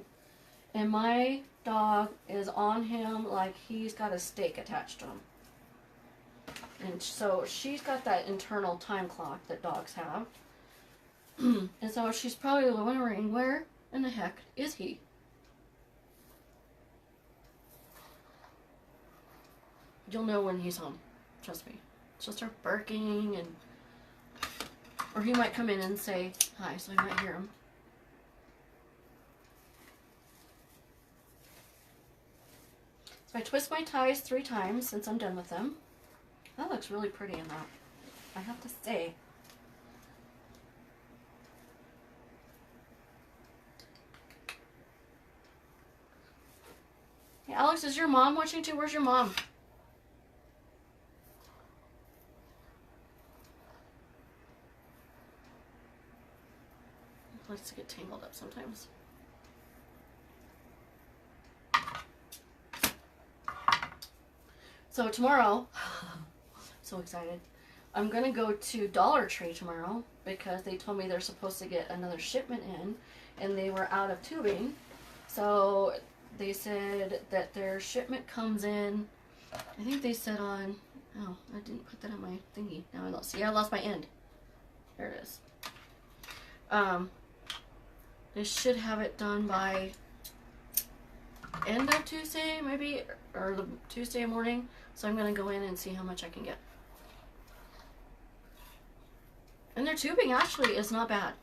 And my dog is on him like he's got a stake attached to him. And so she's got that internal time clock that dogs have. And so she's probably wondering, where in the heck is he? You'll know when he's home. Trust me. She'll start barking, or he might come in and say hi, so you might hear him. So I twist my ties 3 times since I'm done with them. That looks really pretty in that, I have to say. Hey, Alex, is your mom watching too? Where's your mom? Let's get tangled up sometimes. So tomorrow, so excited. I'm gonna go to Dollar Tree tomorrow because they told me they're supposed to get another shipment in and they were out of tubing. So they said that their shipment comes in, I think they said on, oh, I didn't put that on my thingy. Now I lost, see, I lost my end. There it is. They should have it done by end of Tuesday, maybe, or the Tuesday morning. So I'm gonna go in and see how much I can get. And their tubing actually is not bad.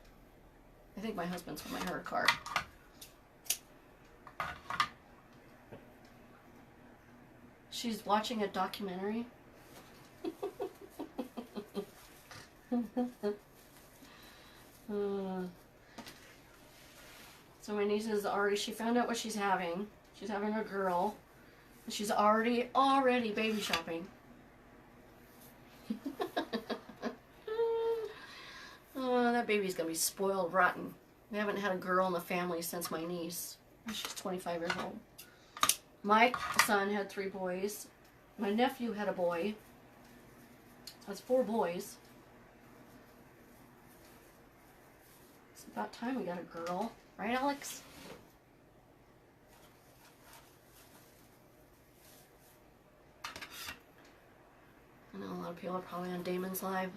I think my husband's from my her car. She's watching a documentary. So my niece is already, she found out what she's having. She's having a girl. She's already baby shopping. Oh, that baby's gonna be spoiled rotten. We haven't had a girl in the family since my niece. She's 25 years old. My son had 3 boys. My nephew had a boy. That's 4 boys. It's about time we got a girl. Right, Alex? I know a lot of people are probably on Damon's live.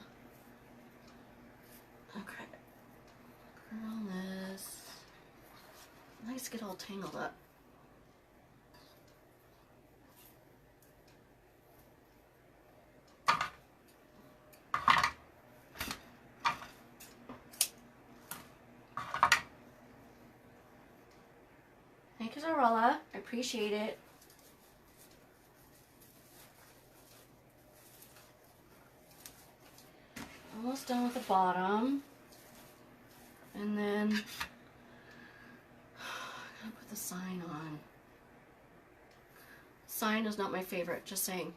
Okay. Curl this. Nice, get all tangled up. Thank you, Zarella. I appreciate it. Almost done with the bottom. And then I'm gonna put the sign on. Sign is not my favorite, just saying.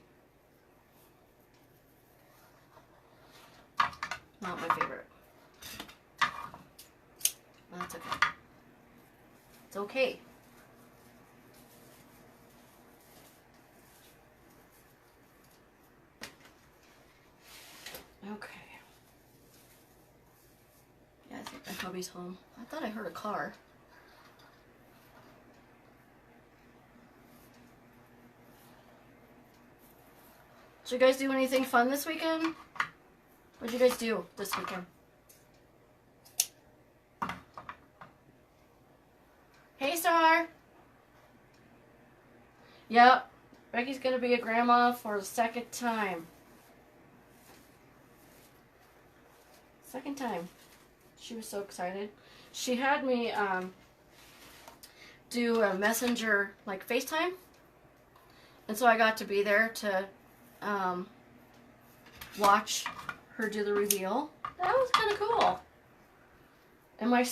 Not my favorite. That's okay. It's okay. Okay. Yeah, I think my hubby's home. I thought I heard a car. Did you guys do anything fun this weekend? What did you guys do this weekend? Hey, Star! Yep. Becky's gonna be a grandma for the 2nd time. 2nd time. She was so excited. She had me do a messenger, like FaceTime. And so I got to be there to watch her do the reveal. That was kind of cool. And my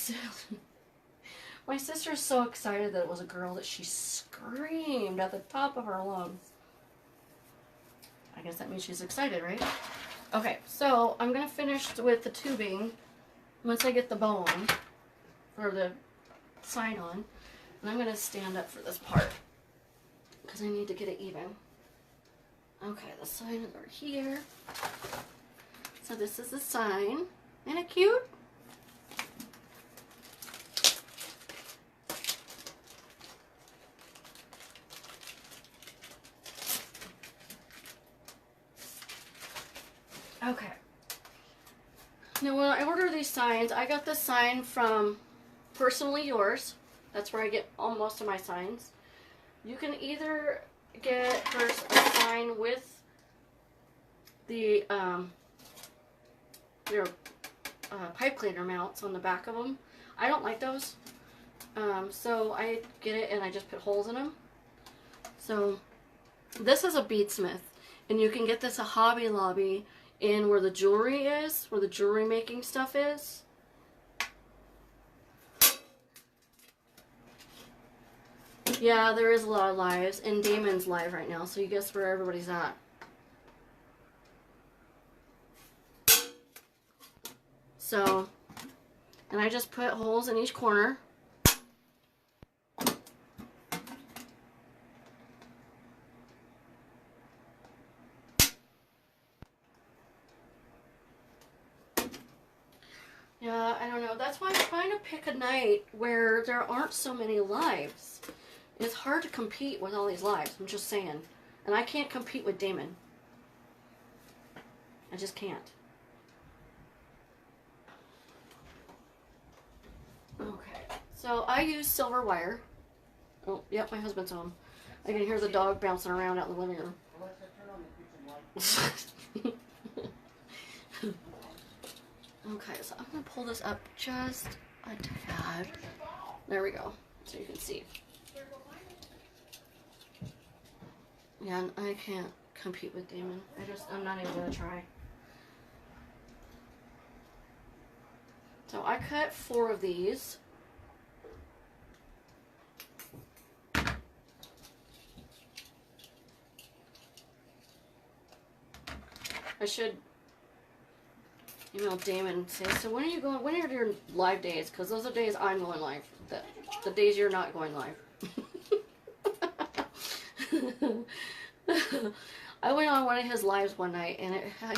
sister's so excited that it was a girl that she screamed at the top of her lungs. I guess that means she's excited, right? Okay, so I'm going to finish with the tubing once I get the bow on, or the sign on. And I'm going to stand up for this part because I need to get it even. Okay, the sign is over here. So this is the sign. Isn't it cute? Okay. Now when I order these signs, I got this sign from Personally Yours. That's where I get most of my signs. You can either get her a sign with the their pipe cleaner mounts on the back of them. I don't like those. So I get it and I just put holes in them. So this is a beadsmith, and you can get this at Hobby Lobby in where the jewelry is, where the jewelry making stuff is. Yeah, there is a lot of lives, and Damon's live right now, so you guess where everybody's at. So, and I just put holes in each corner. Yeah, I don't know. That's why I'm trying to pick a night where there aren't so many lives. It's hard to compete with all these lives, I'm just saying. And I can't compete with Damon. I just can't. Okay, so I use silver wire. Oh, yep, my husband's home. I can hear the dog bouncing around out in the living room. Okay, so I'm going to pull this up just a tad. There we go, so you can see. Yeah, I can't compete with Damon. I'm not even going to try. So I cut 4 of these. I should email Damon and say, so when are you going, when are your live days? Because those are days I'm going live. The days you're not going live. I went on one of his lives one night, and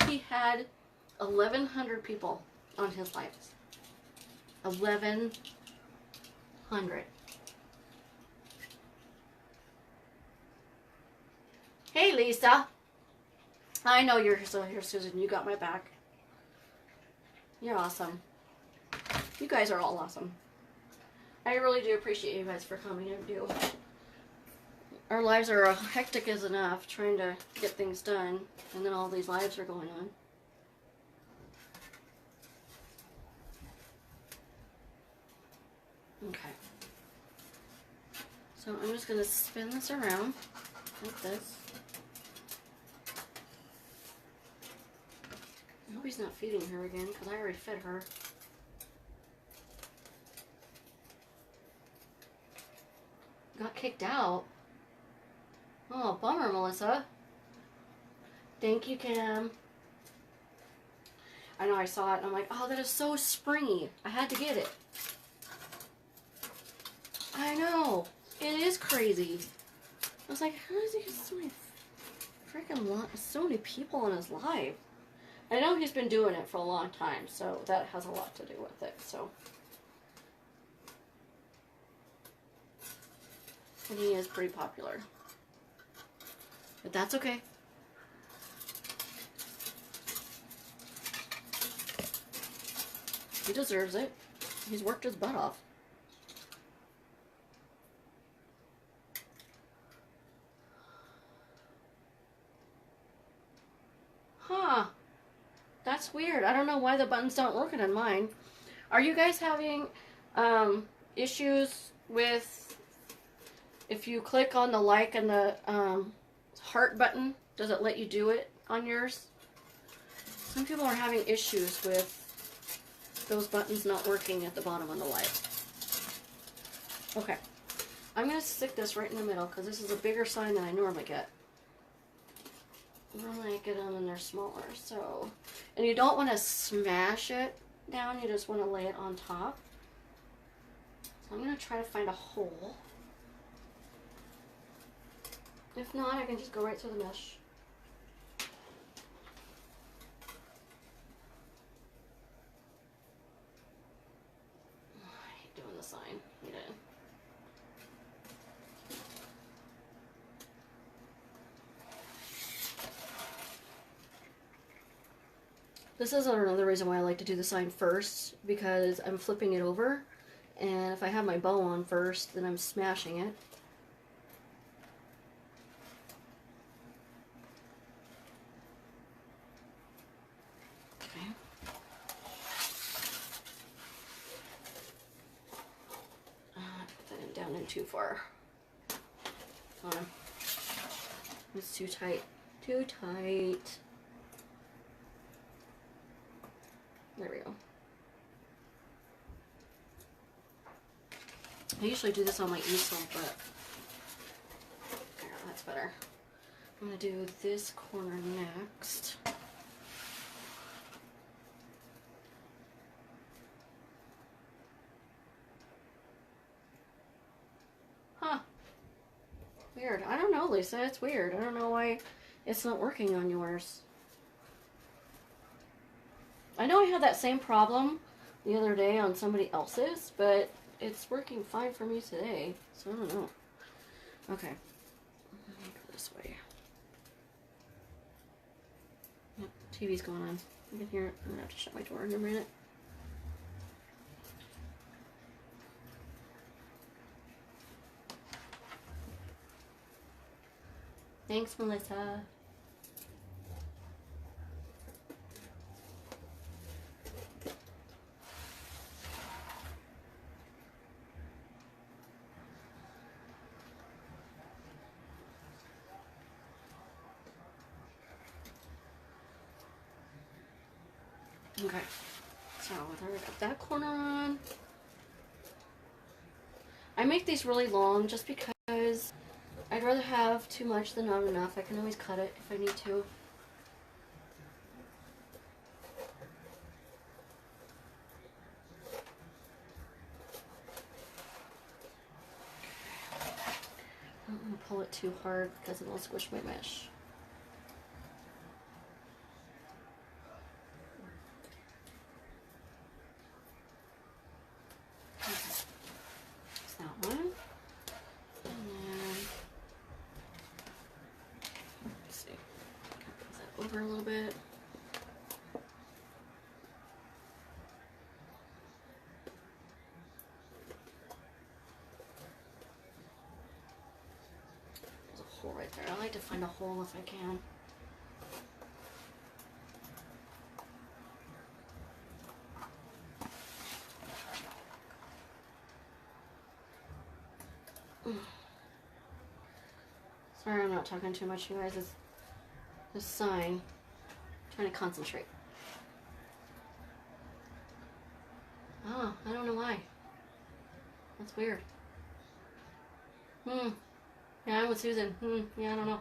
he had 1,100 people on his lives. 1,100. Hey, Lisa. I know you're still here, Susan. You got my back. You're awesome. You guys are all awesome. I really do appreciate you guys for coming and do. Our lives are hectic as enough trying to get things done, and then all these lives are going on. Okay. So I'm just going to spin this around like this. I hope he's not feeding her again, because I already fed her. Got kicked out. Oh, bummer, Melissa. Thank you, Cam. I know, I saw it, and I'm like, oh, that is so springy. I had to get it. I know. It is crazy. I was like, how does he get so many freaking so many people on his live? I know he's been doing it for a long time, so that has a lot to do with it. So, and he is pretty popular, but that's okay. He deserves it. He's worked his butt off. Huh. That's weird. I don't know why the buttons don't work on mine. Are you guys having issues with if you click on the like and the heart button, does it let you do it on yours? Some people are having issues with those buttons not working at the bottom on the light. Okay. I'm going to stick this right in the middle because this is a bigger sign than I normally get. Normally I get them and they're smaller, so. And you don't want to smash it down, you just want to lay it on top. So I'm going to try to find a hole. If not, I can just go right through the mesh. I hate doing the sign. Hate it. This is another reason why I like to do the sign first, because I'm flipping it over, and if I have my bow on first, then I'm smashing it. Okay. Put that down in too far. Hold on. It's too tight. Too tight. There we go. I usually do this on my easel, but that's better. I'm going to do this corner next. Huh. Weird. I don't know, Lisa. It's weird. I don't know why it's not working on yours. I know I had that same problem the other day on somebody else's, but it's working fine for me today. So I don't know. Okay. Go this way. Yep, TV's going on. You can hear it. I'm gonna have to shut my door in a minute. Thanks, Melissa. Okay, so with already got that corner on. I make these really long just because I'd rather have too much than not enough. I can always cut it if I need to. I don't want to pull it too hard because it'll squish my mesh. Over a little bit. There's a hole right there. I like to find a hole if I can. Sorry, I'm not talking too much, you guys. It's this sign. I'm trying to concentrate. Oh, I don't know why. That's weird. Yeah, I'm with Susan. Yeah, I don't know.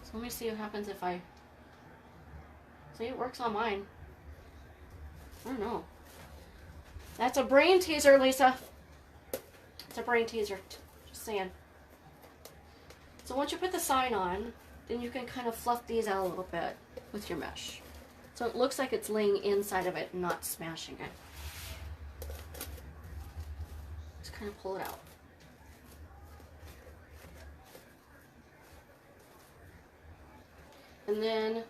So let me see what happens if I... See, it works on mine. I don't know. That's a brain teaser, Lisa. It's a brain teaser. Just saying. So once you put the sign on, then you can kind of fluff these out a little bit with your mesh. So it looks like it's laying inside of it and not smashing it. Just kind of pull it out. And then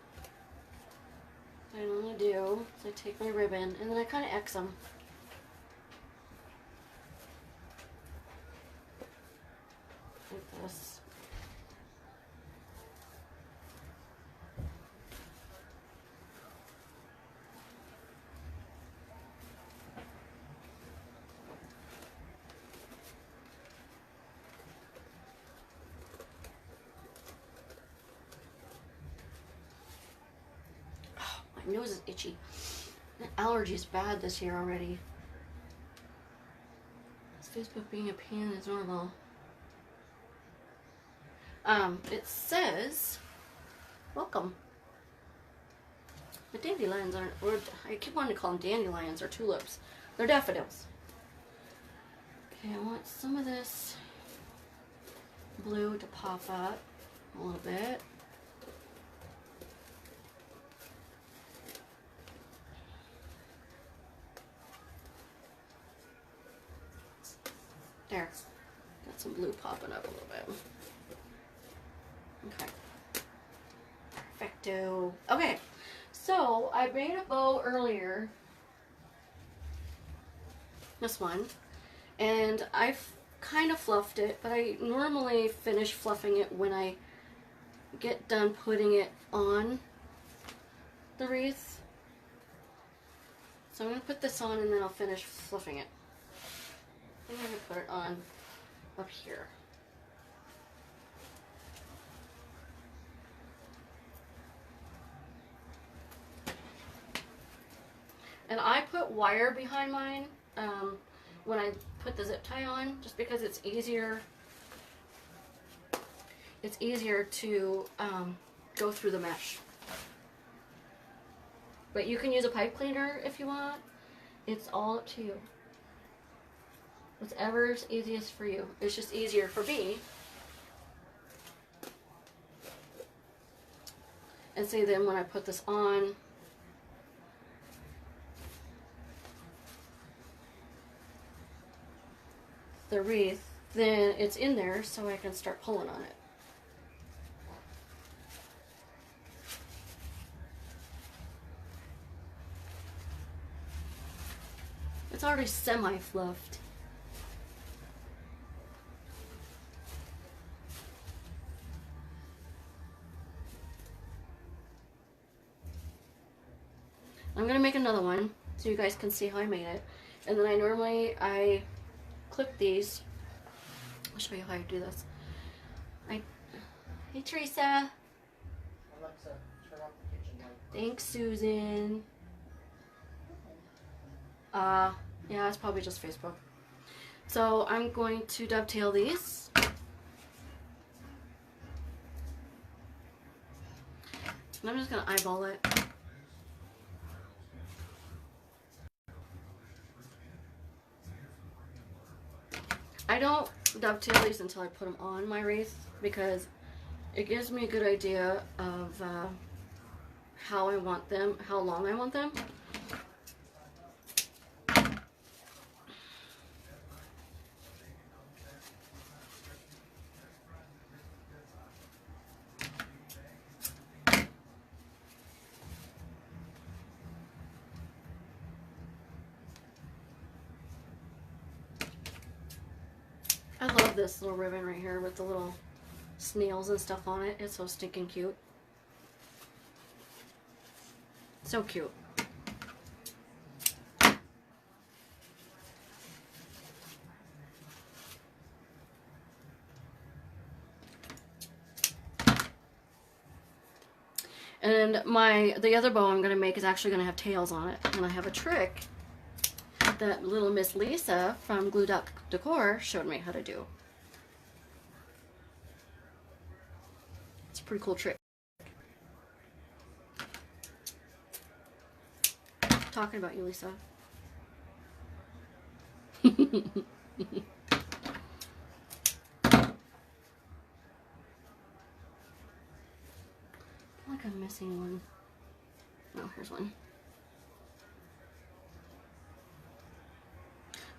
what I normally do is I take my ribbon and then I kind of X them. Like this. Oh, my nose is itchy. The allergy is bad this year already. Is Facebook being a pain as normal? It says, welcome. The dandelions aren't, or I keep wanting to call them dandelions or tulips. They're daffodils. Okay, I want some of this blue to pop up a little bit. There. Got some blue popping up a little bit. Okay. Perfecto. Okay. So I made a bow earlier. This one. And I've kind of fluffed it, but I normally finish fluffing it when I get done putting it on the wreath. So I'm going to put this on and then I'll finish fluffing it. I'm going to put it on up here. And I put wire behind mine when I put the zip tie on, just because it's easier. It's easier to go through the mesh. But you can use a pipe cleaner if you want. It's all up to you. Whatever's easiest for you. It's just easier for me. And see, then when I put this on, the wreath, then it's in there so I can start pulling on it. It's already semi-fluffed. I'm gonna make another one so you guys can see how I made it. And then I clip these. I'll show you how I do this. Hey Teresa. Alexa, turn off the kitchen light. Thanks, Susan. Yeah, it's probably just Facebook. So I'm going to dovetail these. And I'm just gonna eyeball it. I don't dovetail these until I put them on my wreath because it gives me a good idea of how I want them, how long I want them. I love this little ribbon right here with the little snails and stuff on it. It's so stinking cute. So cute. And the other bow I'm going to make is actually going to have tails on it. And I have a trick that little Miss Lisa from Glue Duck Decor showed me how to do. It's a pretty cool trick. Talking about you, Lisa. Like I'm missing one. Oh, here's one.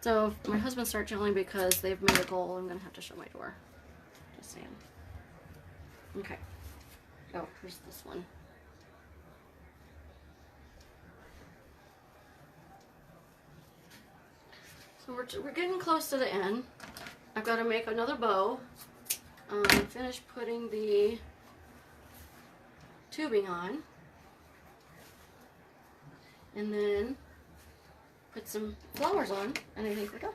So if my husband starts yelling because they've made a goal, I'm gonna have to shut my door. Just saying. Okay. Oh, here's this one. So we're getting close to the end. I've got to make another bow. Finish putting the tubing on, and then put some flowers on, and I think we're done.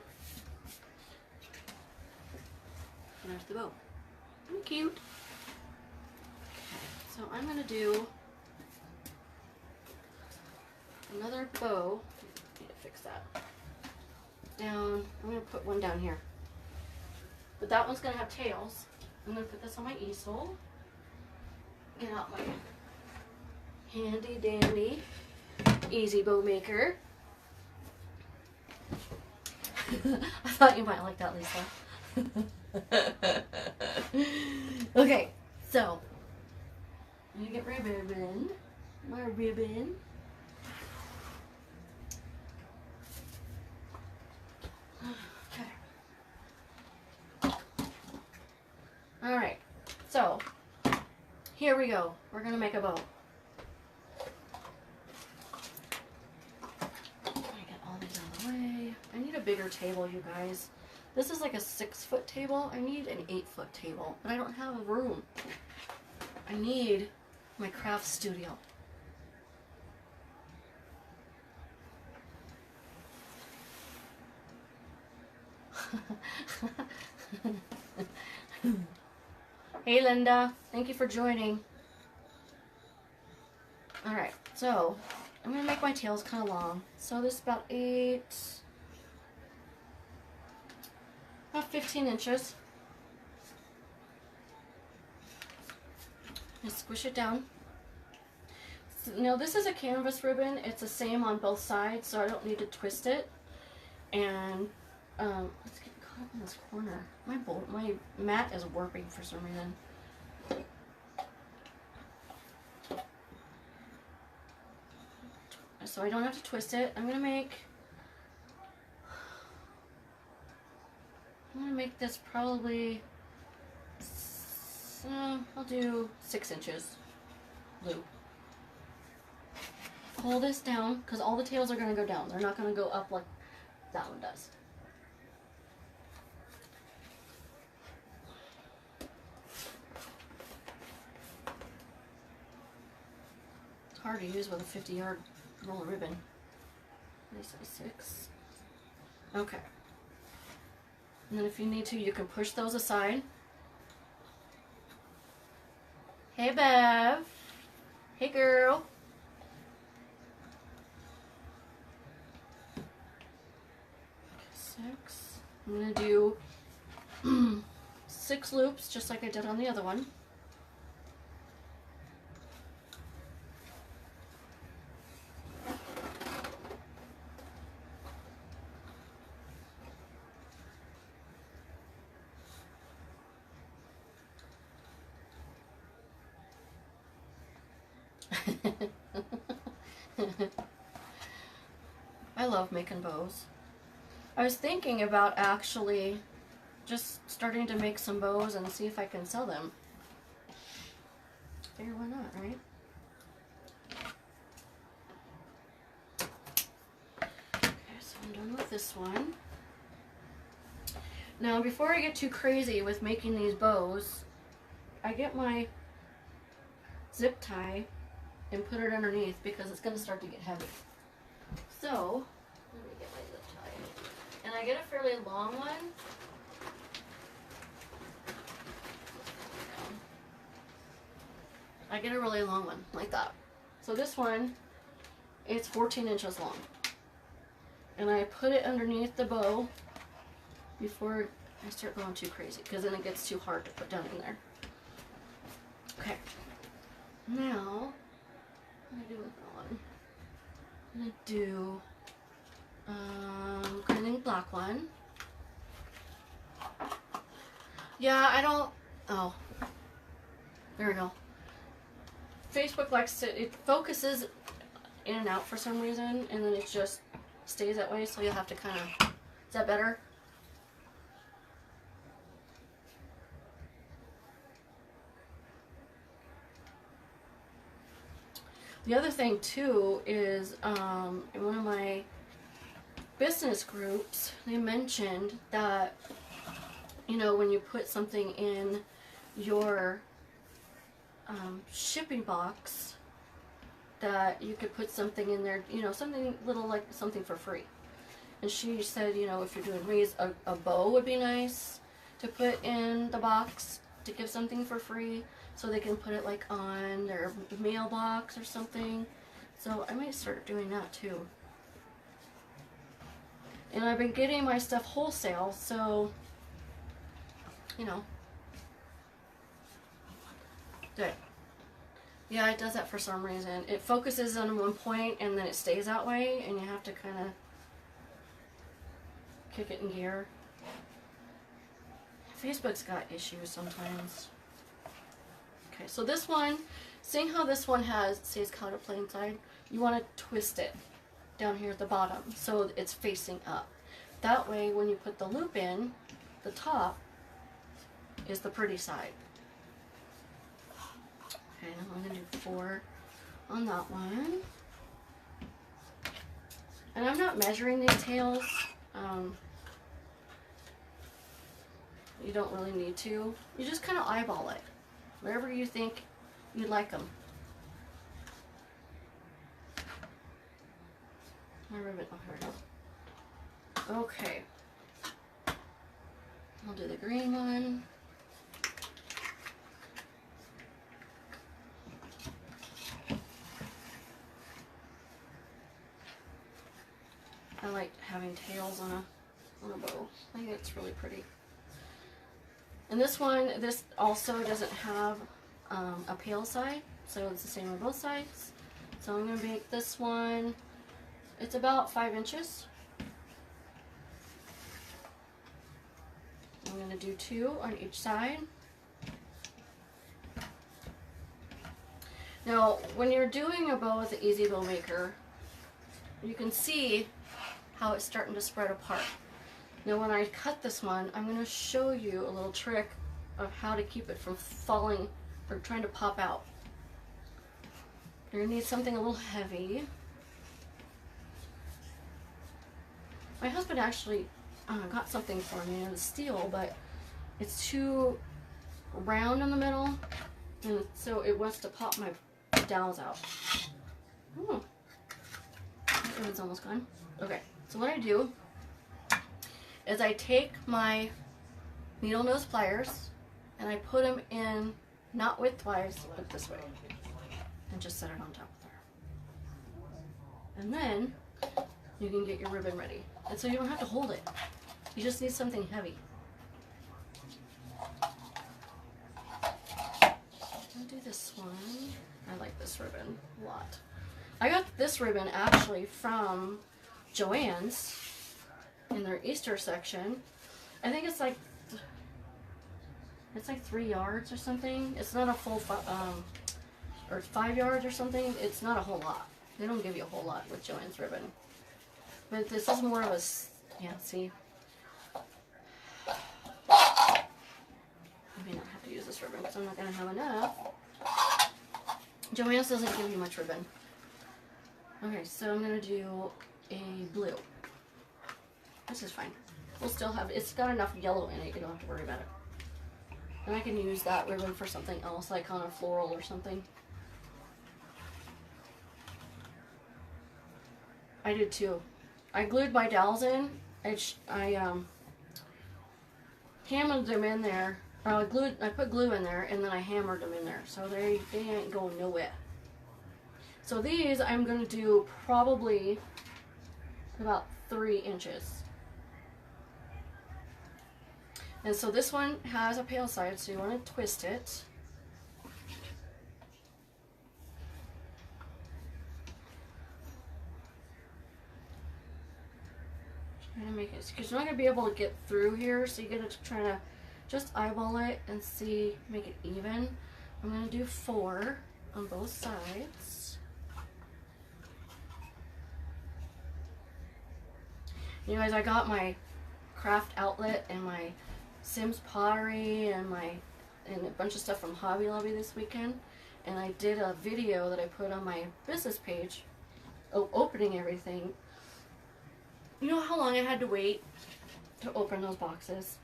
And there's the bow. Isn't it cute? Okay, so I'm gonna do another bow. Need to fix that. Down. I'm gonna put one down here, but that one's gonna have tails. I'm gonna put this on my easel. Get out my handy dandy easy bow maker. I thought you might like that, Lisa. Okay, so I'm gonna get my ribbon. My ribbon. Okay. Alright, so here we go. We're gonna make a bow. Let me get all these out of the way. I need a bigger table, you guys. This is like a 6-foot table. I need an 8-foot table, but I don't have a room. I need my craft studio. Hey Linda, thank you for joining. Alright, so I'm going to make my tails kind of long. So this is about 15 inches. Just squish it down. So, now this is a canvas ribbon. It's the same on both sides, so I don't need to twist it. And let's get caught up in this corner. My mat is warping for some reason. So I don't have to twist it. I'm gonna make this probably, I'll do 6 inches loop. Pull this down, because all the tails are gonna go down. They're not gonna go up like that one does. It's hard to use with a 50-yard roll of ribbon. Nice size 6. Okay. And then if you need to, you can push those aside. Hey, Bev. Hey, girl. Okay, 6. I'm going to do 6 loops, just like I did on the other one. I love making bows. I was thinking about actually just starting to make some bows and see if I can sell them. Figure why not, right? Okay, so I'm done with this one. Now, before I get too crazy with making these bows, I get my zip tie and put it underneath because it's going to start to get heavy. So, let me get my zip tie. And I get a fairly long one. I get a really long one, like that. So this one, it's 14 inches long. And I put it underneath the bow before I start going too crazy, because then it gets too hard to put down in there. Okay. Now, what do I do with that one? I'm going to do grinning black one. Yeah, I don't, oh, there we go. Facebook likes to, it focuses in and out for some reason, and then it just stays that way, so you'll have to kind of, is that better? The other thing too is in one of my business groups, they mentioned that, you know, when you put something in your shipping box, that you could put something in there, you know, something little, like something for free. And she said, you know, if you're doing wreaths, a bow would be nice to put in the box to give something for free, so they can put it like on their mailbox or something. So I might start doing that too. And I've been getting my stuff wholesale, so, you know. Good. Yeah, it does that for some reason. It focuses on one point and then it stays that way, and you have to kind of kick it in gear. Facebook's got issues sometimes. Okay, so this one, seeing how this one has, see it's caught up plain side, you want to twist it down here at the bottom so it's facing up. That way when you put the loop in, the top is the pretty side. Okay, now I'm going to do 4 on that one. And I'm not measuring these tails. You don't really need to. You just kind of eyeball it. Wherever you think you'd like them. My ribbon, oh, here it is. Okay. I'll do the green one. tails on a bow. I think it's really pretty. And this one, this also doesn't have a pale side, so it's the same on both sides. So I'm going to make this one, it's about 5 inches. I'm going to do 2 on each side. Now, when you're doing a bow with the Easy Bow Maker, you can see how it's starting to spread apart. Now, when I cut this one, I'm going to show you a little trick of how to keep it from falling or trying to pop out. You're going to need something a little heavy. My husband actually got something for me in steel, but it's too round in the middle, and so it wants to pop my dowels out. Ooh. It's almost gone. Okay, so what I do is I take my needle nose pliers and I put them in, not widthwise, but this way, and just set it on top there. And then you can get your ribbon ready. And so you don't have to hold it. You just need something heavy. I'll do this one. I like this ribbon a lot. I got this ribbon actually from Joann's in their Easter section. I think it's like 3 yards or something. It's not a full or 5 yards or something. It's not a whole lot. They don't give you a whole lot with Joann's ribbon. But this is more of a, yeah, see. I may not have to use this ribbon because I'm not going to have enough. Joann's doesn't give you much ribbon. Okay, so I'm going to do a blue. This is fine. We'll still have, it's got enough yellow in it, you don't have to worry about it. And I can use that ribbon for something else, like on a floral or something. I did too. I glued my dowels in. I hammered them in there. I put glue in there, and then I hammered them in there, so they ain't going nowhere. So these I'm going to do probably about 3 inches. And so this one has a pale side, so you want to twist it. Trying to make it, because you're not going to be able to get through here, so you're going to try to just eyeball it and see, make it even. I'm going to do 4 on both sides. You guys, I got my craft outlet and my Sims pottery and a bunch of stuff from Hobby Lobby this weekend, and I did a video that I put on my business page opening everything. You know how long I had to wait to open those boxes?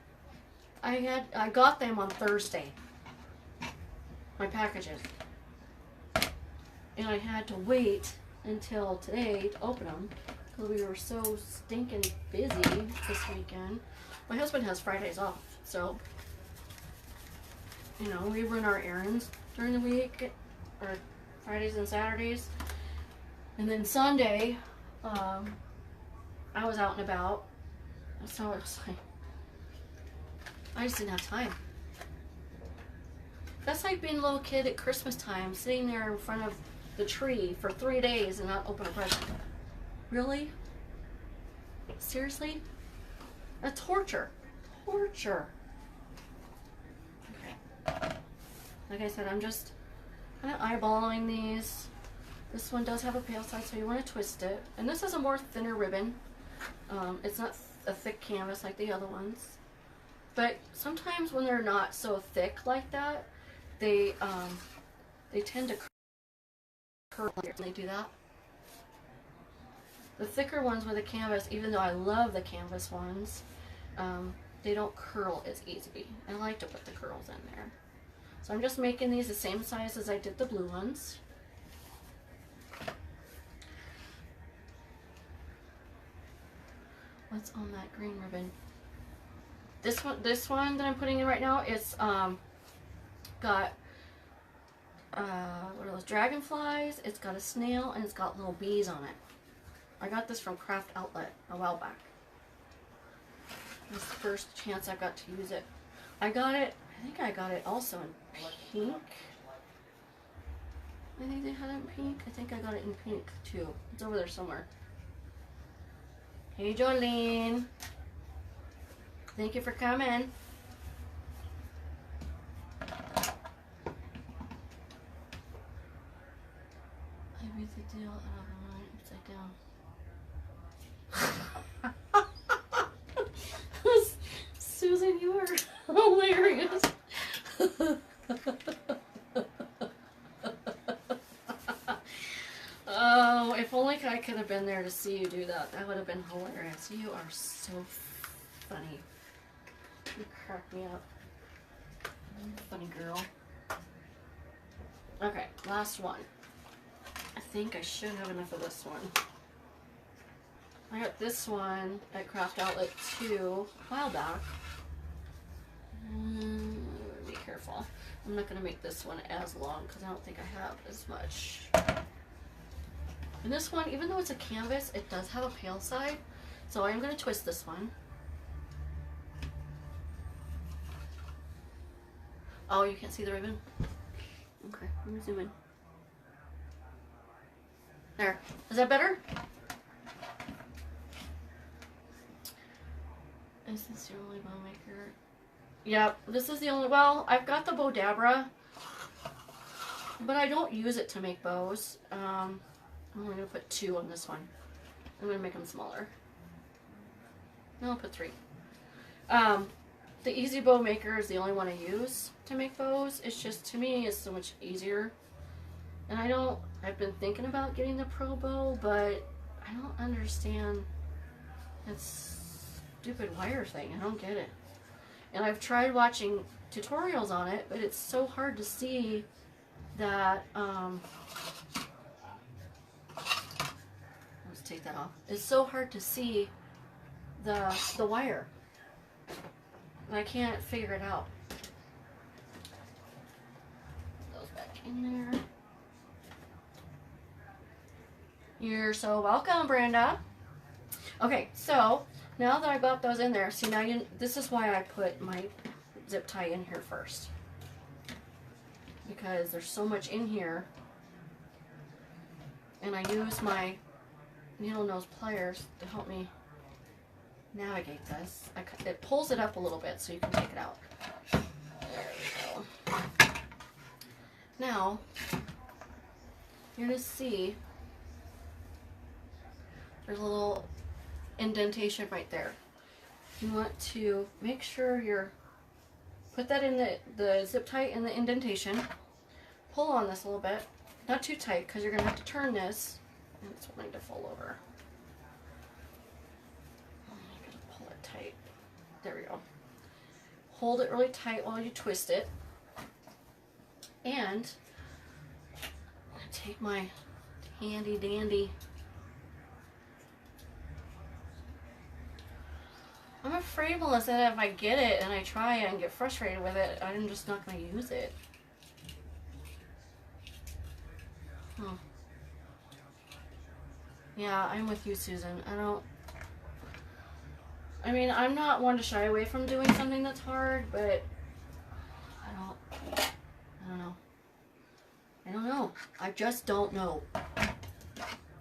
I got them on Thursday, my packages, and I had to wait until today to open them because we were so stinking busy this weekend. My husband has Fridays off, so you know, we run our errands during the week, or Fridays and Saturdays, and then Sunday I was out and about, so it was like I just didn't have time. That's like being a little kid at Christmas time, sitting there in front of the tree for 3 days and not open a present. Really? Seriously? That's torture. Torture. Okay. Like I said, I'm just kind of eyeballing these. This one does have a pale side, so you want to twist it. And this is a more thinner ribbon. It's not a thick canvas like the other ones. But sometimes when they're not so thick like that, they tend to curl when they do that. The thicker ones with the canvas, even though I love the canvas ones, they don't curl as easy. I like to put the curls in there. So I'm just making these the same size as I did the blue ones. What's on that green ribbon? This one that I'm putting in right now, it's got what are those, dragonflies, it's got a snail, and it's got little bees on it. I got this from Craft Outlet a while back. This is the first chance I got to use it. I think I got it also in pink. I think they had it in pink. I think I got it in pink too. It's over there somewhere. Hey Jolene. Thank you for coming. I read the deal out of mine upside down. Susan, you are hilarious. Oh, if only I could have been there to see you do that. That would have been hilarious. You are so funny. You crack me up. Funny girl. Okay, last one. I think I should have enough of this one. I got this one at Craft Outlet 2 a while back. Be careful. I'm not going to make this one as long because I don't think I have as much. And this one, even though it's a canvas, it does have a pale side. So I'm going to twist this one. Oh, you can't see the ribbon? Okay, let me zoom in. There. Is that better? Is this your only bow maker? Yep, this is the only, well, I've got the Bodabra, but I don't use it to make bows. I'm only going to put 2 on this one. I'm going to make them smaller. No, I'll put 3. The Easy Bow Maker is the only one I use to make bows. It's just, to me, it's so much easier. And I've been thinking about getting the Pro Bow, but I don't understand that stupid wire thing. I don't get it. And I've tried watching tutorials on it, but it's so hard to see that, let's take that off. It's so hard to see the wire. And I can't figure it out. Put those back in there. You're so welcome, Brenda. Okay, so now that I got those in there, see now this is why I put my zip tie in here first. Because there's so much in here. And I use my needle nose pliers to help me navigate this. It pulls it up a little bit so you can take it out. There we go. Now, you're going to see there's a little indentation right there. You want to make sure put that in the zip tie in the indentation. Pull on this a little bit. Not too tight because you're going to have to turn this and it's wanting to fall over. Tight. There we go. Hold it really tight while you twist it. And I take my handy dandy. I'm afraid, Melissa, that if I get it and I try and get frustrated with it, I'm just not going to use it. Yeah, I'm with you, Susan. I mean, I'm not one to shy away from doing something that's hard, but I don't know. I don't know. I just don't know.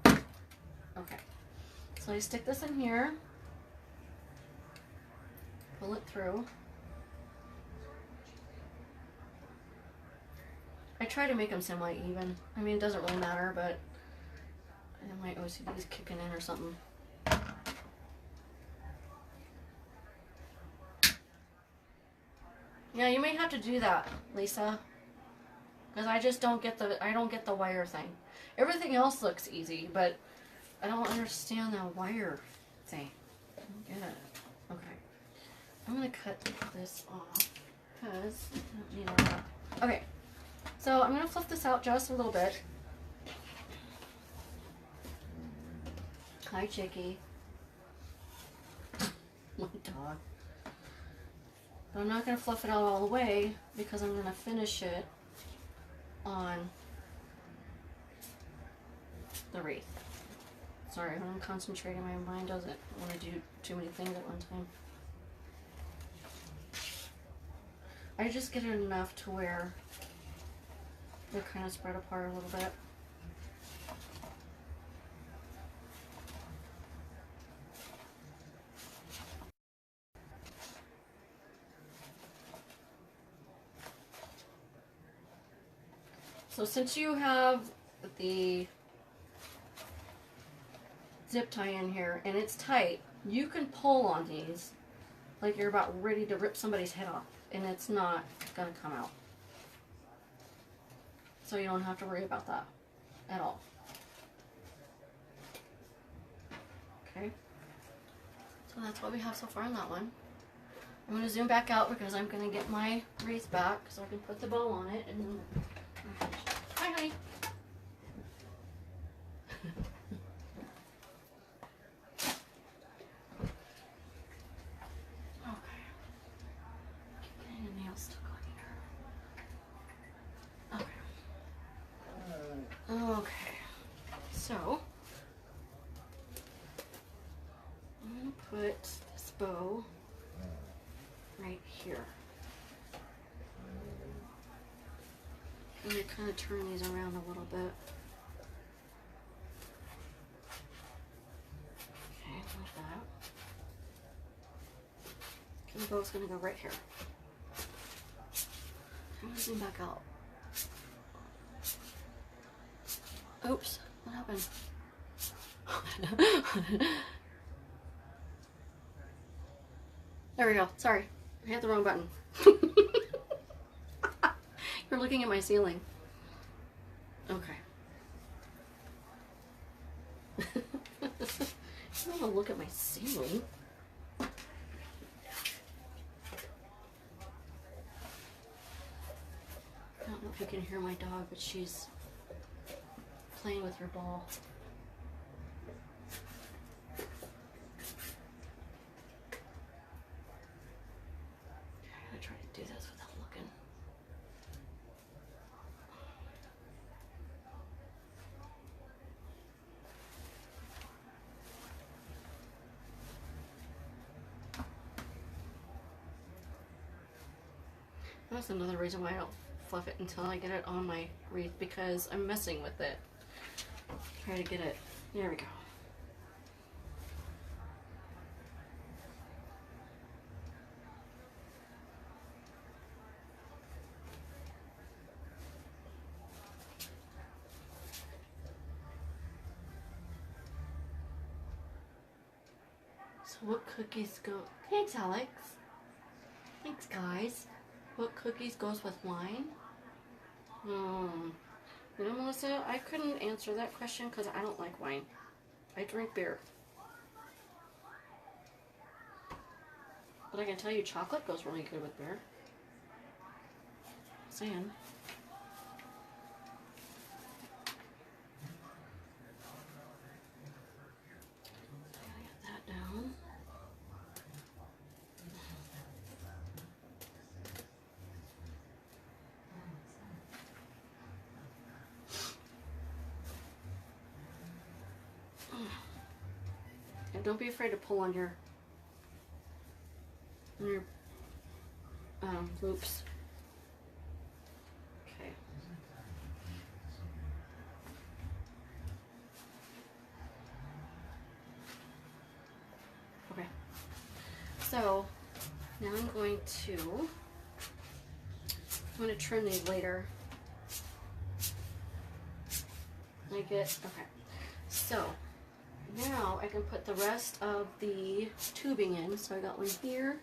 Okay. So I stick this in here. Pull it through. I try to make them semi-even. I mean, it doesn't really matter, but my OCD is kicking in or something. Yeah, you may have to do that, Lisa, because I just don't get the wire thing. Everything else looks easy, but I don't understand the wire thing. I don't get it. Okay, I'm gonna cut this off because I don't need all that. Okay, so I'm gonna fluff this out just a little bit. Hi, Chicky. My dog. But I'm not going to fluff it out all the way because I'm going to finish it on the wreath. Sorry, when I'm concentrating, my mind doesn't want to do too many things at one time. I just get it enough to where they're kind of spread apart a little bit. So since you have the zip tie in here and it's tight, you can pull on these like you're about ready to rip somebody's head off, and it's not gonna come out. So you don't have to worry about that at all. Okay, so that's what we have so far on that one. I'm gonna zoom back out because I'm gonna get my wreath back so I can put the bow on it and then... Hi, honey. Okay. Keep getting the nails stuck on here. Okay. Okay. So I'm gonna put this bow right here. I'm gonna kind of turn these around a little bit. Okay, like that. And the bow's gonna go right here. I'm gonna zoom back out. Oops, what happened? There we go. Sorry, I hit the wrong button. You're looking at my ceiling. Okay. You don't want to look at my ceiling. I don't know if you can hear my dog, but she's playing with her ball. I'm gonna try to do this without looking. That's another reason why I don't fluff it until I get it on my wreath, because I'm messing with it. Try to get it. There we go. So what cookies go? Thanks, Alex. Thanks, guys. What cookies goes with wine? You know, Melissa, I couldn't answer that question because I don't like wine. I drink beer. But I can tell you chocolate goes really good with beer. Saying. Get that down. And don't be afraid to pull on your loops. Okay. Okay. So now I'm going to trim these later. I get, okay. So now I can put the rest of the tubing in. So I got one here.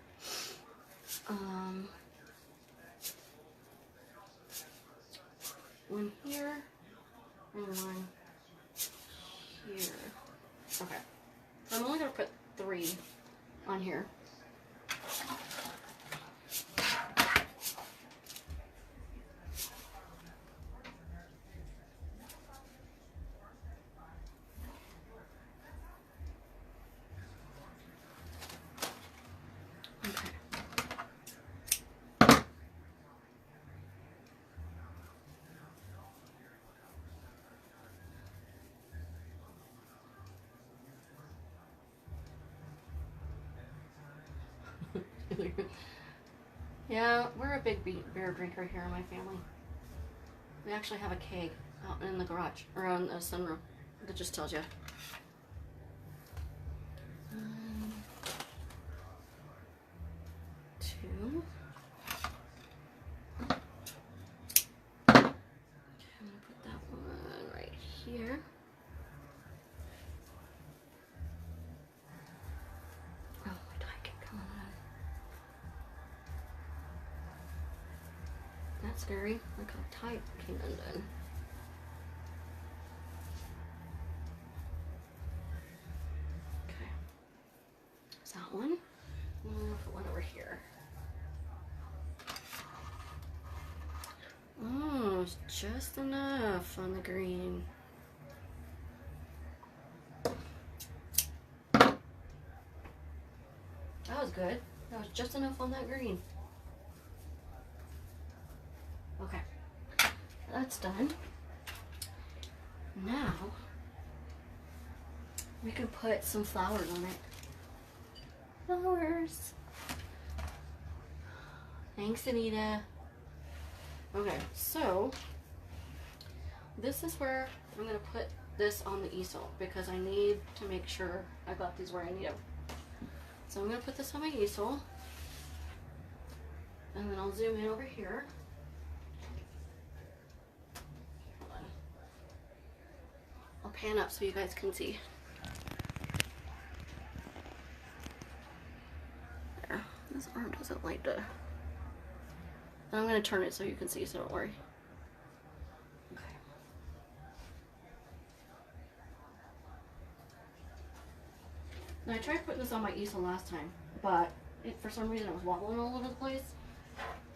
One here and one here. Okay. So I'm only going to put 3 on here. Yeah, we're a big beer drinker here in my family. We actually have a keg out in the garage, or on the sunroom. That just tells you. Two. Okay, I'm gonna put that one right here. Oh, my tie kept coming on. That's scary. Look how tight came undone. Okay. Is that one? I'm gonna put one over here. Oh, it's just enough on the green. That was good. That was just enough on that green. Okay, that's done. Now, we can put some flowers on it. Flowers. Thanks, Anita. Okay, so this is where I'm gonna put this on the easel because I need to make sure I got these where I need them. So I'm gonna put this on my easel, and then I'll zoom in over here. Hold on. I'll pan up so you guys can see. There. This arm doesn't like to. And I'm gonna turn it so you can see, so don't worry. Okay. Now I tried putting this on my easel last time, but for some reason it was wobbling all over the place.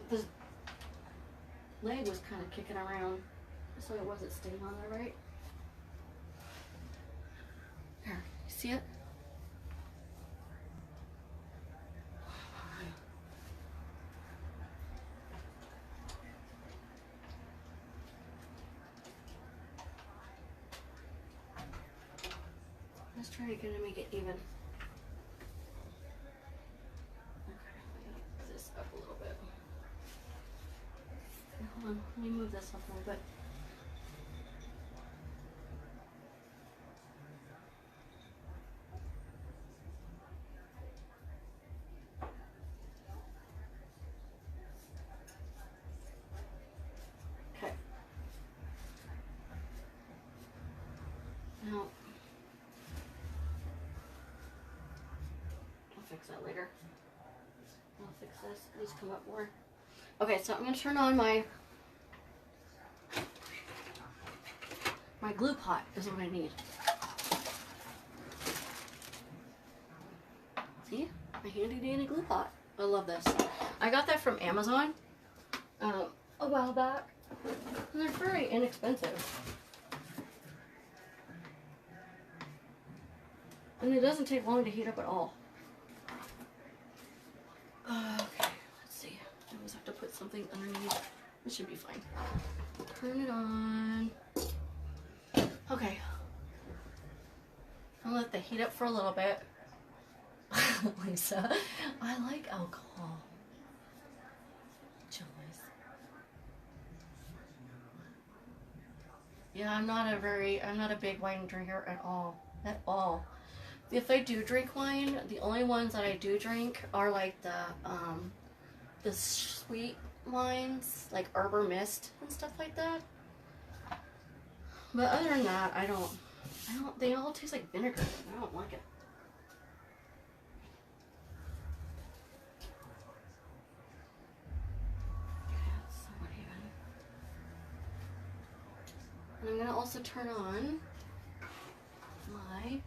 The leg was kind of kicking around, so it wasn't staying on there right. There, you see it? Let's try again to make it even. Okay, I'm gonna move this up a little bit. Hold on, let me move this up a little bit. Okay. Now, I'll fix that later. I'll fix this. These come up more. Okay, so I'm gonna turn on my glue pot is what I need. See? My handy dandy glue pot. I love this. I got that from Amazon a while back. And they're very inexpensive. And it doesn't take long to heat up at all. Okay, let's see. I always have to put something underneath. It should be fine. Turn it on. Okay. I'll let that heat up for a little bit. Lisa, I like alcohol. Joyce. Yeah, I'm not a big wine drinker at all. At all. If I do drink wine, the only ones that I do drink are like the sweet wines, like Arbor Mist and stuff like that. But other than that, I don't, they all taste like vinegar. I don't like it. Okay, that's somewhat even. And I'm gonna also turn on my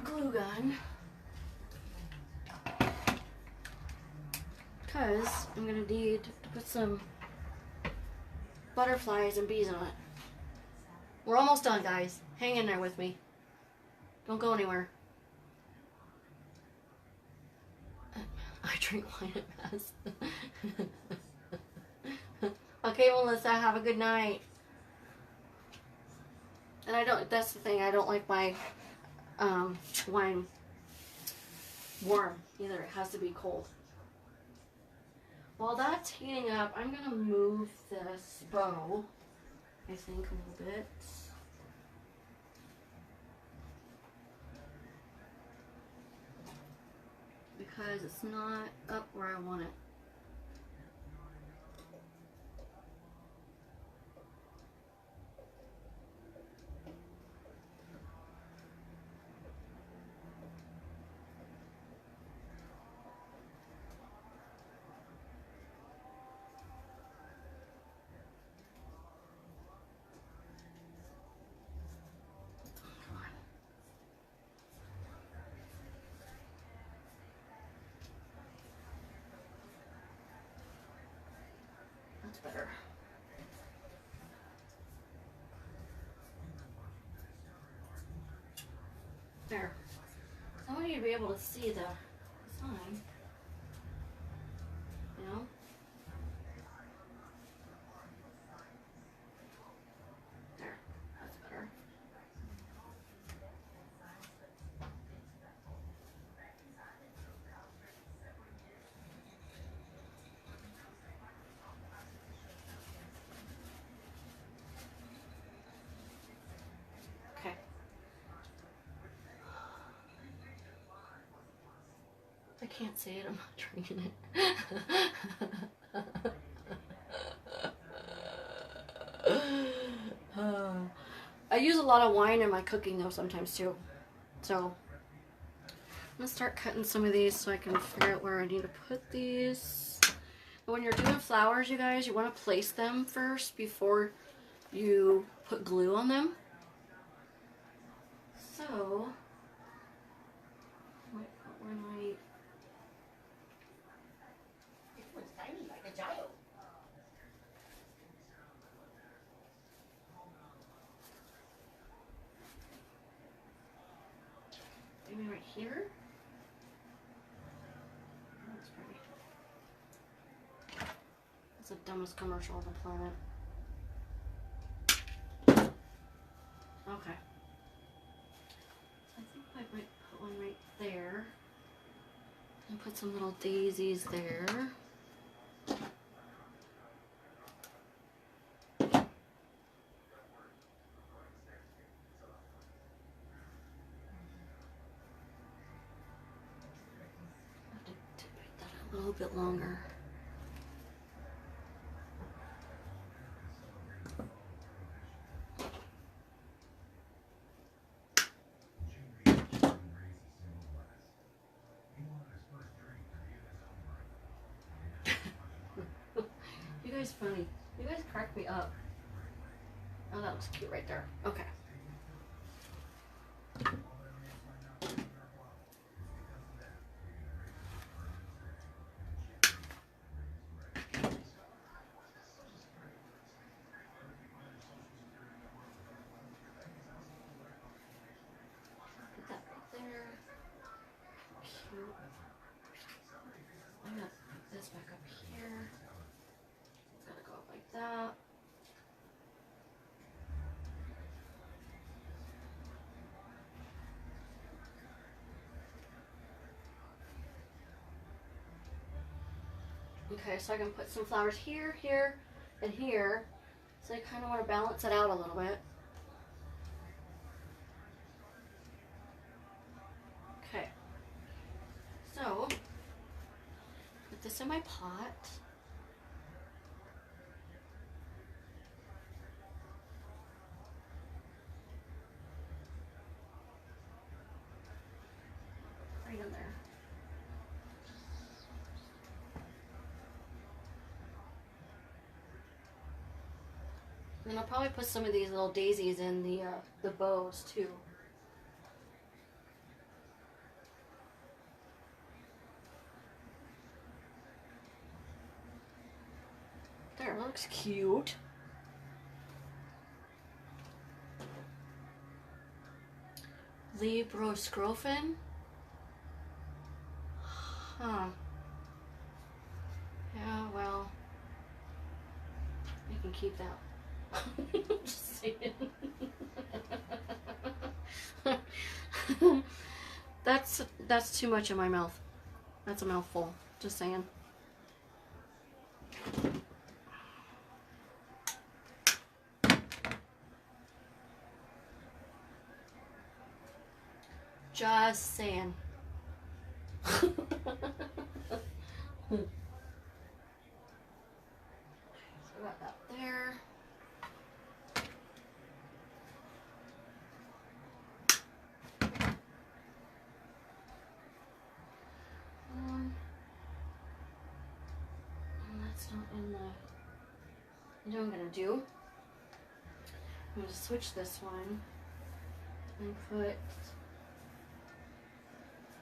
glue gun because I'm gonna need to put some butterflies and bees on it. We're almost done, guys. Hang in there with me. Don't go anywhere. I drink wine at Mass. Okay, Melissa, have a good night. And that's the thing, I don't like my wine warm either. It has to be cold. While that's heating up, I'm gonna move this bow, I think, a little bit. Because it's not up where I want it. That's better. There. I want you to be able to see the sign. You know? There. That's better. Okay. I can't see it. I'm not drinking it. I use a lot of wine in my cooking though sometimes too. So I'm gonna start cutting some of these so I can figure out where I need to put these. When you're doing flowers, you guys, you want to place them first before you put glue on them. So when I This one's tiny, like a gyro. maybe right here. That's pretty. It's the dumbest commercial on the planet. Okay. So I think I might put one right there. And put some little daisies there. To make that a little bit longer. You guys funny. You guys crack me up. Oh, that looks cute right there. Okay. Put that right there. Cute. I'm gonna put this back up here. It's gotta go up like that. Okay, so I can put some flowers here, here, and here. So I kind of want to balance it out a little bit. Okay. So, put this in my pot. Right in there. And I'll probably put some of these little daisies in the bows too. There, looks cute. Libroscrofen? Huh. Yeah, well, you can keep that. Just saying. That's too much in my mouth. That's a mouthful. Just saying. Just saying. So got that there. And that's not in the. You know what I'm gonna do? I'm gonna switch this one and put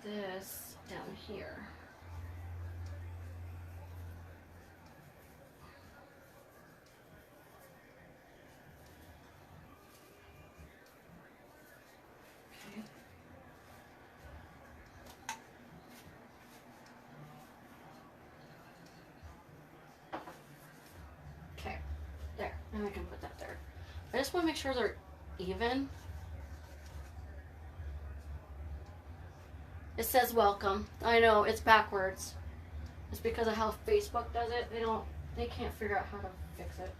this down here. Okay, there. Now I can put that there. I just want to make sure they're even. It says welcome. I know, it's backwards. It's because of how Facebook does it. They can't figure out how to fix it.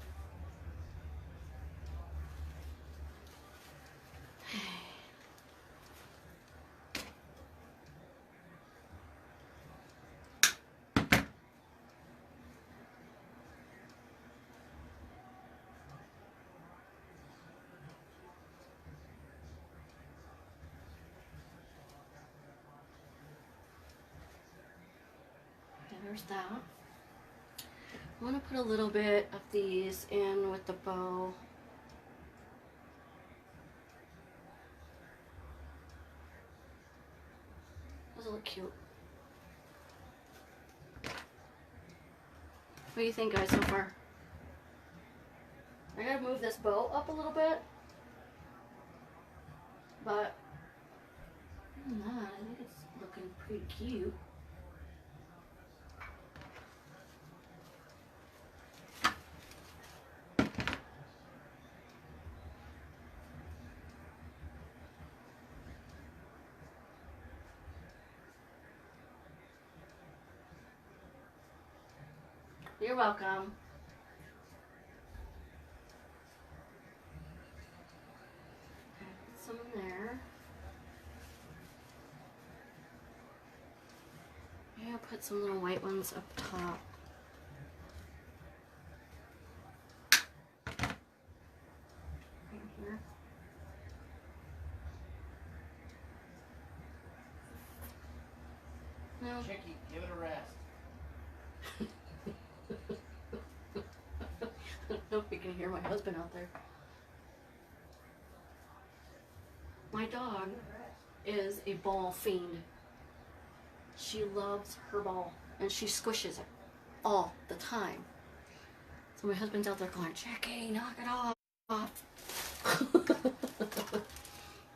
There's that. I want to put a little bit of these in with the bow. Those look cute. What do you think, guys, so far? I gotta move this bow up a little bit, but I think it's looking pretty cute. You're welcome. Put some in there. Maybe I'll put some little white ones up top. Right here. No. Chicky, give it a rest. I don't know if you can hear my husband out there. My dog is a ball fiend. She loves her ball and she squishes it all the time. So my husband's out there going, Jackie, knock it off.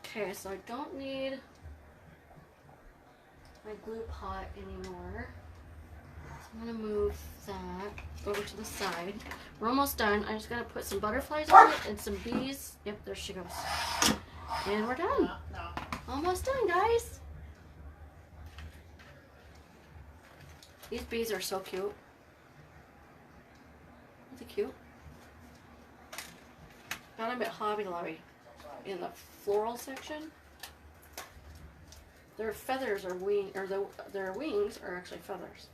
Okay, so I don't need my glue pot anymore. So I'm gonna move that over to the side. We're almost done. I just gotta put some butterflies on it and some bees. Yep, there she goes. And we're done. No. Almost done, guys. These bees are so cute. Aren't they cute? Got them at Hobby Lobby in the floral section. Their feathers are their wings are actually feathers.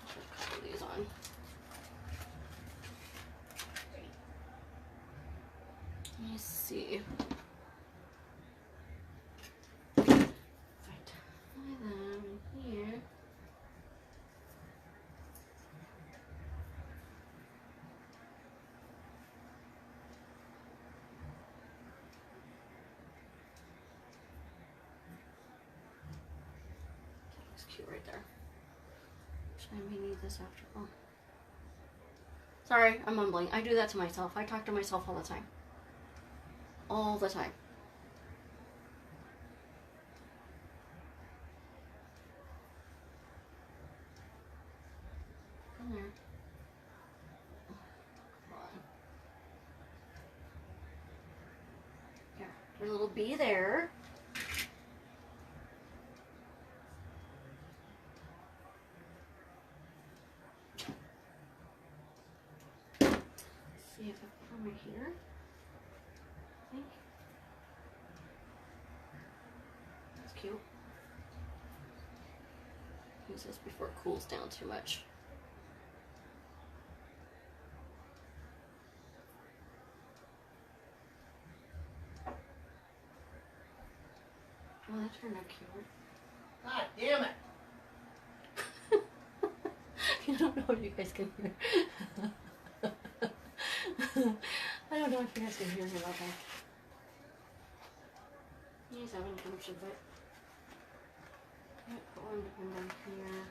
I'll put a couple of these on. Let me see. If I tie them in here. Looks cute right there. Actually, I may need this after all. Sorry, I'm mumbling. I do that to myself. I talk to myself all the time. All the time. Come there. Come on. Here, there's a little bee there. Yeah, from right here. I think. That's cute. Use this before it cools down too much. Oh, that turned out cute. God damn it. I don't know if you guys can hear. I don't know if you guys can hear me about that. He's having a bunch of it. Put one down here.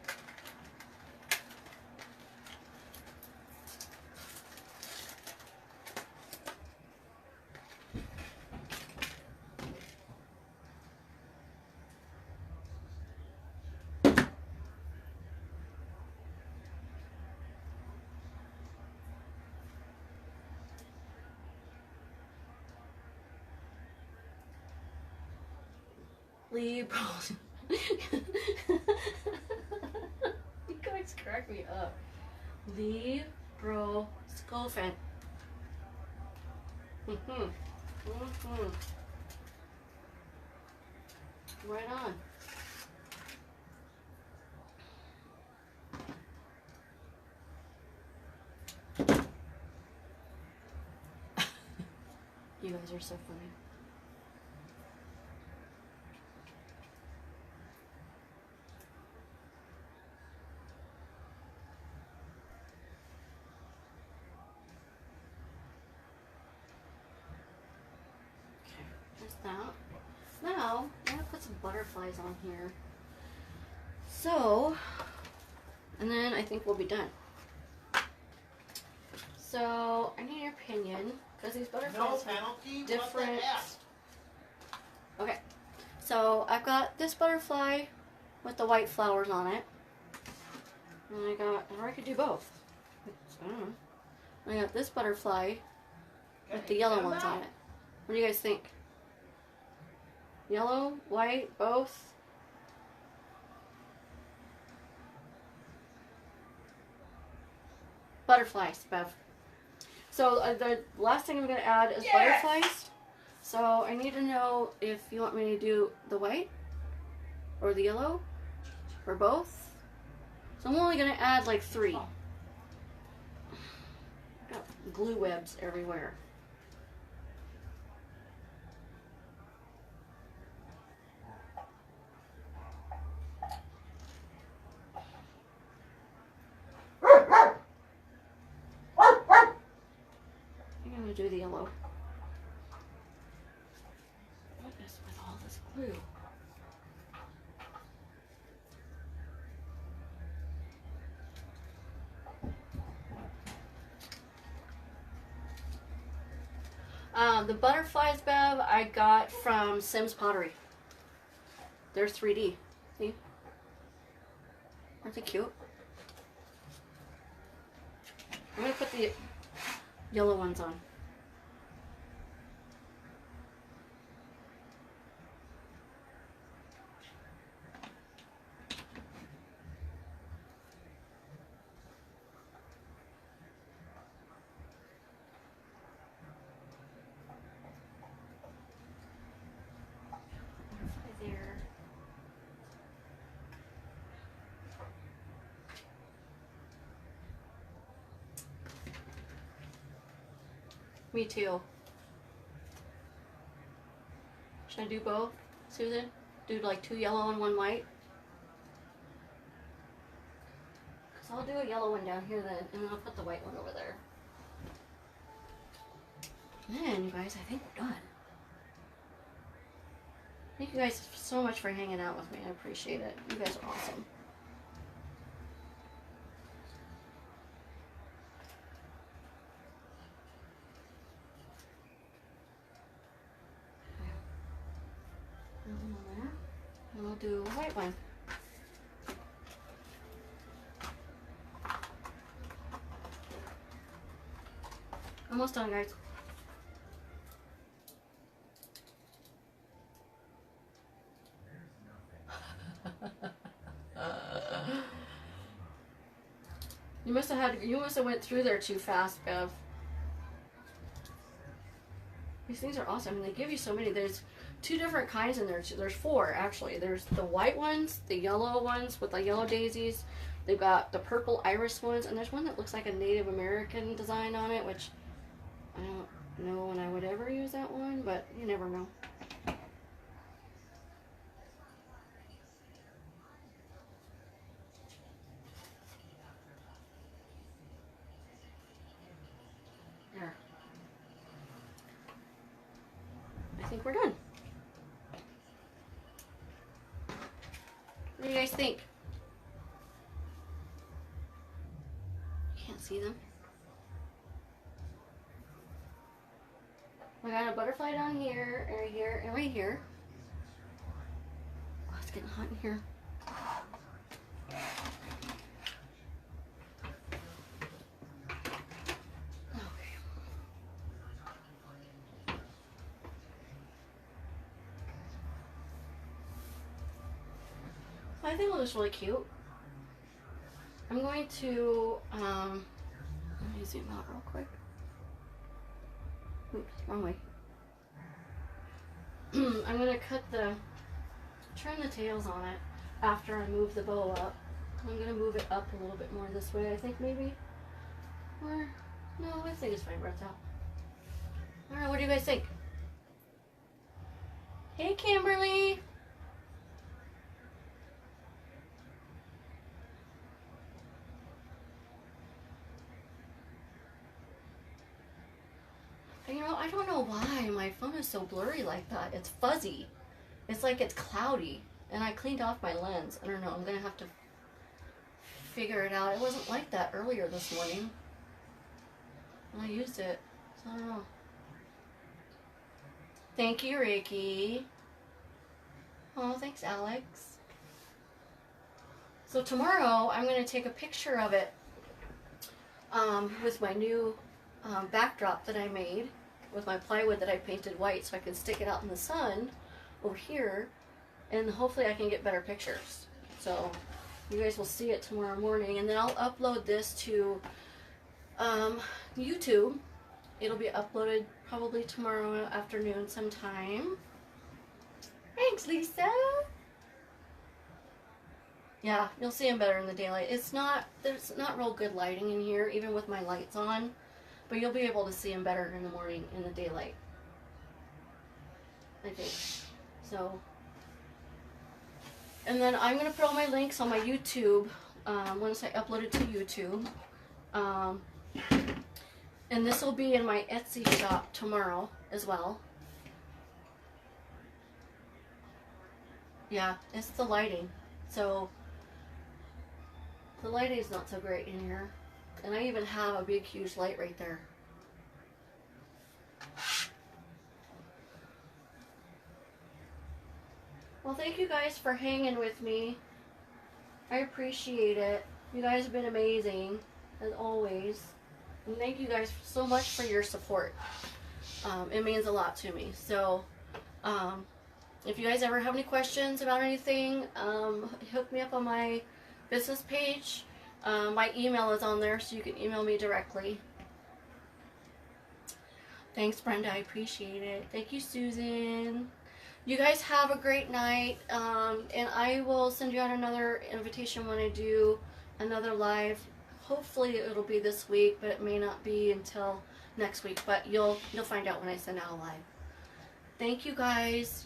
Libra. You guys crack me up. Libra Scofen. Right on. You guys are so funny. That. Now, I'm gonna put some butterflies on here. So, and then I think we'll be done. So, I need your opinion, because these butterflies No penalty? have different... What the heck? Okay, so I've got this butterfly with the white flowers on it. And I got, or I could do both. I don't know. I got this butterfly with the yellow ones on it. What do you guys think? Yellow, white, both? Butterflies, Bev. So the last thing I'm going to add is butterflies. So I need to know if you want me to do the white or the yellow or both. So I'm only going to add like 3. I've got glue webs everywhere. I'm going to do the yellow. What is with all this glue? The butterflies, Bev, I got from Sims Pottery. They're 3D. See? Aren't they cute? I'm going to put the yellow ones on. There. Me too. Should I do both, Susan? Do like 2 yellow and 1 white? Because I'll do a yellow one down here then, and then I'll put the white one over there. Man, you guys, I think we're done. Thank you guys so much for hanging out with me. I appreciate it. You guys are awesome. And we'll do a white one. Almost done, guys. You must have went through there too fast, Bev. These things are awesome, and they give you so many. There's 2 different kinds in there. There's 4 actually. There's the white ones, the yellow ones with the yellow daisies. They've got the purple iris ones, and there's one that looks like a Native American design on it, which I don't know when I would ever use that one, but you never know. There. I think we're done. What do you guys think? Can't see them. I got a butterfly down here, and right here, and right here. Oh, it's getting hot in here. Okay. I think it looks really cute. I'm going to, let me zoom out real quick. Oops, wrong way. I'm going to trim the tails on it after I move the bow up. I'm going to move it up a little bit more this way, I think maybe. Or, no, I think it's fine, breath out. I don't know, what do you guys think? Hey, Kimberly! You know, I don't know why my phone is so blurry like that. It's fuzzy. It's like it's cloudy. And I cleaned off my lens. I don't know. I'm going to have to figure it out. It wasn't like that earlier this morning when I used it. So I don't know. Thank you, Ricky. Oh, thanks, Alex. So tomorrow I'm going to take a picture of it with my new backdrop that I made with my plywood that I painted white, so I can stick it out in the sun over here, and hopefully I can get better pictures. So you guys will see it tomorrow morning, and then I'll upload this to YouTube. It'll be uploaded probably tomorrow afternoon sometime. Thanks, Lisa. Yeah, you'll see them better in the daylight. There's not real good lighting in here, even with my lights on. But you'll be able to see them better in the morning in the daylight, I think. So, and then I'm going to put all my links on my YouTube once I upload it to YouTube. And this will be in my Etsy shop tomorrow as well. Yeah, it's the lighting. So, the lighting is not so great in here. And I even have a big, huge light right there. Well, thank you guys for hanging with me. I appreciate it. You guys have been amazing, as always. And thank you guys so much for your support. It means a lot to me. So, if you guys ever have any questions about anything, hook me up on my business page. My email is on there, so you can email me directly. Thanks, Brenda. I appreciate it. Thank you, Susan. You guys have a great night, and I will send you out another invitation when I do another live. Hopefully it'll be this week, but it may not be until next week. But you'll find out when I send out a live. Thank you, guys.